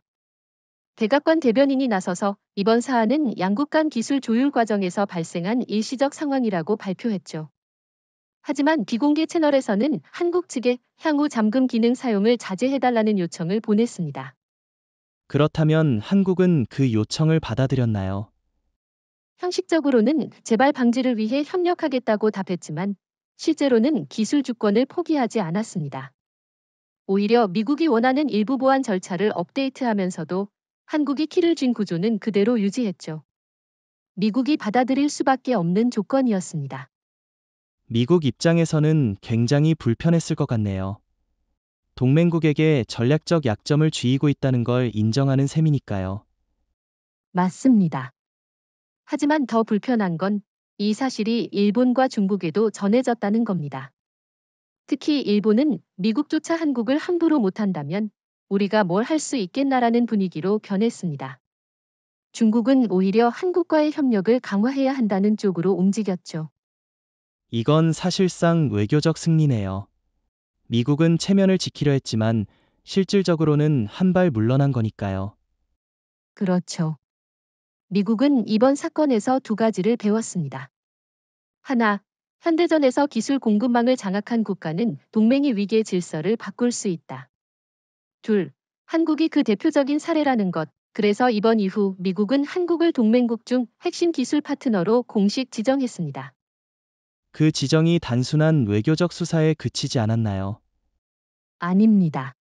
S1: 백악관 대변인이 나서서 이번 사안은 양국 간 기술 조율 과정에서 발생한 일시적 상황이라고 발표했죠. 하지만 비공개 채널에서는 한국 측에 향후 잠금 기능 사용을 자제해달라는 요청을 보냈습니다.
S2: 그렇다면 한국은 그 요청을 받아들였나요?
S1: 형식적으로는 재발 방지를 위해 협력하겠다고 답했지만 실제로는 기술 주권을 포기하지 않았습니다. 오히려 미국이 원하는 일부 보안 절차를 업데이트하면서도 한국이 키를 쥔 구조는 그대로 유지했죠. 미국이 받아들일 수밖에 없는 조건이었습니다.
S2: 미국 입장에서는 굉장히 불편했을 것 같네요. 동맹국에게 전략적 약점을 쥐이고 있다는 걸 인정하는 셈이니까요.
S1: 맞습니다. 하지만 더 불편한 건 이 사실이 일본과 중국에도 전해졌다는 겁니다. 특히 일본은 미국조차 한국을 함부로 못한다면 우리가 뭘 할 수 있겠나라는 분위기로 변했습니다. 중국은 오히려 한국과의 협력을 강화해야 한다는 쪽으로 움직였죠.
S2: 이건 사실상 외교적 승리네요. 미국은 체면을 지키려 했지만 실질적으로는 한 발 물러난 거니까요.
S1: 그렇죠. 미국은 이번 사건에서 두 가지를 배웠습니다. 하나, 현대전에서 기술 공급망을 장악한 국가는 동맹의 위계 질서를 바꿀 수 있다. 둘, 한국이 그 대표적인 사례라는 것. 그래서 이번 이후 미국은 한국을 동맹국 중 핵심 기술 파트너로 공식 지정했습니다.
S2: 그 지정이 단순한 외교적 수사에 그치지 않았나요?
S1: 아닙니다.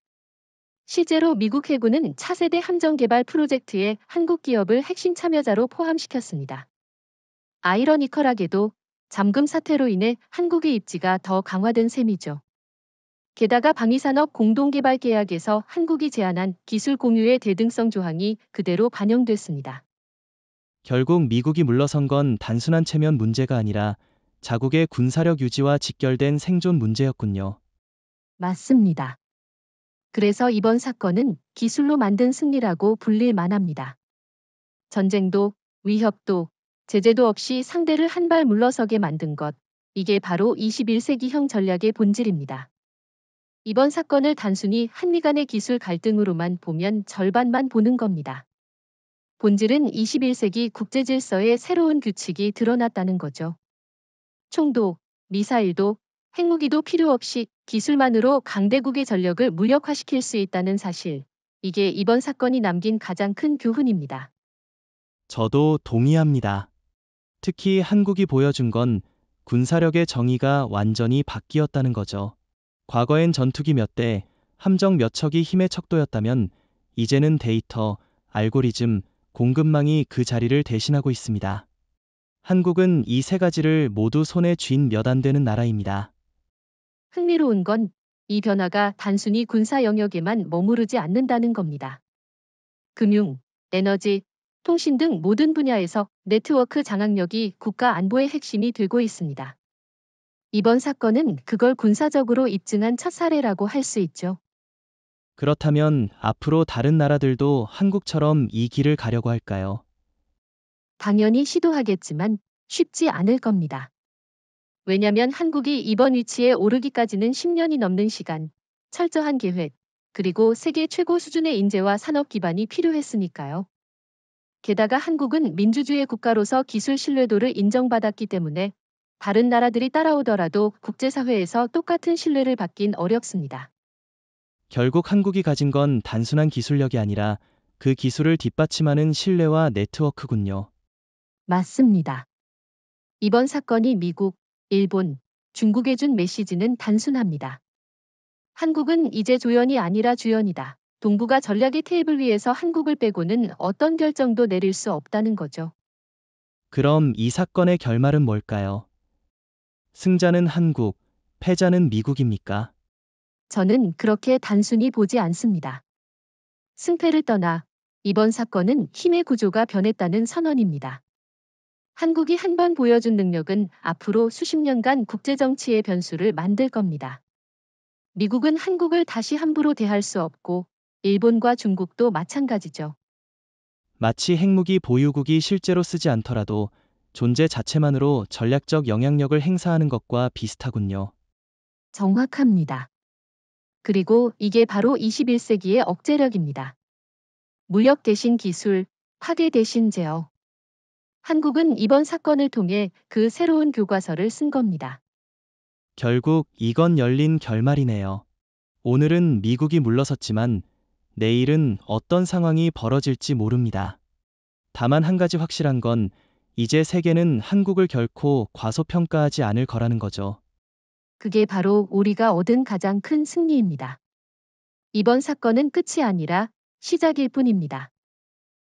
S1: 실제로 미국 해군은 차세대 함정 개발 프로젝트에 한국 기업을 핵심 참여자로 포함시켰습니다. 아이러니컬하게도 잠금 사태로 인해 한국의 입지가 더 강화된 셈이죠. 게다가 방위산업 공동개발 계약에서 한국이 제안한 기술 공유의 대등성 조항이 그대로 반영됐습니다.
S2: 결국 미국이 물러선 건 단순한 체면 문제가 아니라 자국의 군사력 유지와 직결된 생존 문제였군요.
S1: 맞습니다. 그래서 이번 사건은 기술로 만든 승리라고 불릴 만합니다. 전쟁도, 위협도, 제재도 없이 상대를 한 발 물러서게 만든 것. 이게 바로 21세기형 전략의 본질입니다. 이번 사건을 단순히 한미 간의 기술 갈등으로만 보면 절반만 보는 겁니다. 본질은 21세기 국제질서의 새로운 규칙이 드러났다는 거죠. 총도, 미사일도, 핵무기도 필요 없이 기술만으로 강대국의 전력을 무력화시킬 수 있다는 사실. 이게 이번 사건이 남긴 가장 큰 교훈입니다.
S2: 저도 동의합니다. 특히 한국이 보여준 건 군사력의 정의가 완전히 바뀌었다는 거죠. 과거엔 전투기 몇 대, 함정 몇 척이 힘의 척도였다면 이제는 데이터, 알고리즘, 공급망이 그 자리를 대신하고 있습니다. 한국은 이 세 가지를 모두 손에 쥔 몇 안 되는 나라입니다.
S1: 흥미로운 건 이 변화가 단순히 군사 영역에만 머무르지 않는다는 겁니다. 금융, 에너지, 통신 등 모든 분야에서 네트워크 장악력이 국가 안보의 핵심이 되고 있습니다. 이번 사건은 그걸 군사적으로 입증한 첫 사례라고 할 수 있죠.
S2: 그렇다면 앞으로 다른 나라들도 한국처럼 이 길을 가려고 할까요?
S1: 당연히 시도하겠지만 쉽지 않을 겁니다. 왜냐면 한국이 이번 위치에 오르기까지는 10년이 넘는 시간, 철저한 계획, 그리고 세계 최고 수준의 인재와 산업 기반이 필요했으니까요. 게다가 한국은 민주주의 국가로서 기술 신뢰도를 인정받았기 때문에 다른 나라들이 따라오더라도 국제사회에서 똑같은 신뢰를 받긴 어렵습니다.
S2: 결국 한국이 가진 건 단순한 기술력이 아니라 그 기술을 뒷받침하는 신뢰와 네트워크군요.
S1: 맞습니다. 이번 사건이 미국, 일본, 중국에 준 메시지는 단순합니다. 한국은 이제 조연이 아니라 주연이다. 동북아 전략의 테이블 위에서 한국을 빼고는 어떤 결정도 내릴 수 없다는 거죠.
S2: 그럼 이 사건의 결말은 뭘까요? 승자는 한국, 패자는 미국입니까?
S1: 저는 그렇게 단순히 보지 않습니다. 승패를 떠나 이번 사건은 힘의 구조가 변했다는 선언입니다. 한국이 한 번 보여준 능력은 앞으로 수십 년간 국제정치의 변수를 만들 겁니다. 미국은 한국을 다시 함부로 대할 수 없고 일본과 중국도 마찬가지죠.
S2: 마치 핵무기 보유국이 실제로 쓰지 않더라도 존재 자체만으로 전략적 영향력을 행사하는 것과 비슷하군요.
S1: 정확합니다. 그리고 이게 바로 21세기의 억제력입니다. 무력 대신 기술, 파괴 대신 제어. 한국은 이번 사건을 통해 그 새로운 교과서를 쓴 겁니다.
S2: 결국 이건 열린 결말이네요. 오늘은 미국이 물러섰지만 내일은 어떤 상황이 벌어질지 모릅니다. 다만 한 가지 확실한 건 이제 세계는 한국을 결코 과소평가하지 않을 거라는 거죠.
S1: 그게 바로 우리가 얻은 가장 큰 승리입니다. 이번 사건은 끝이 아니라 시작일 뿐입니다.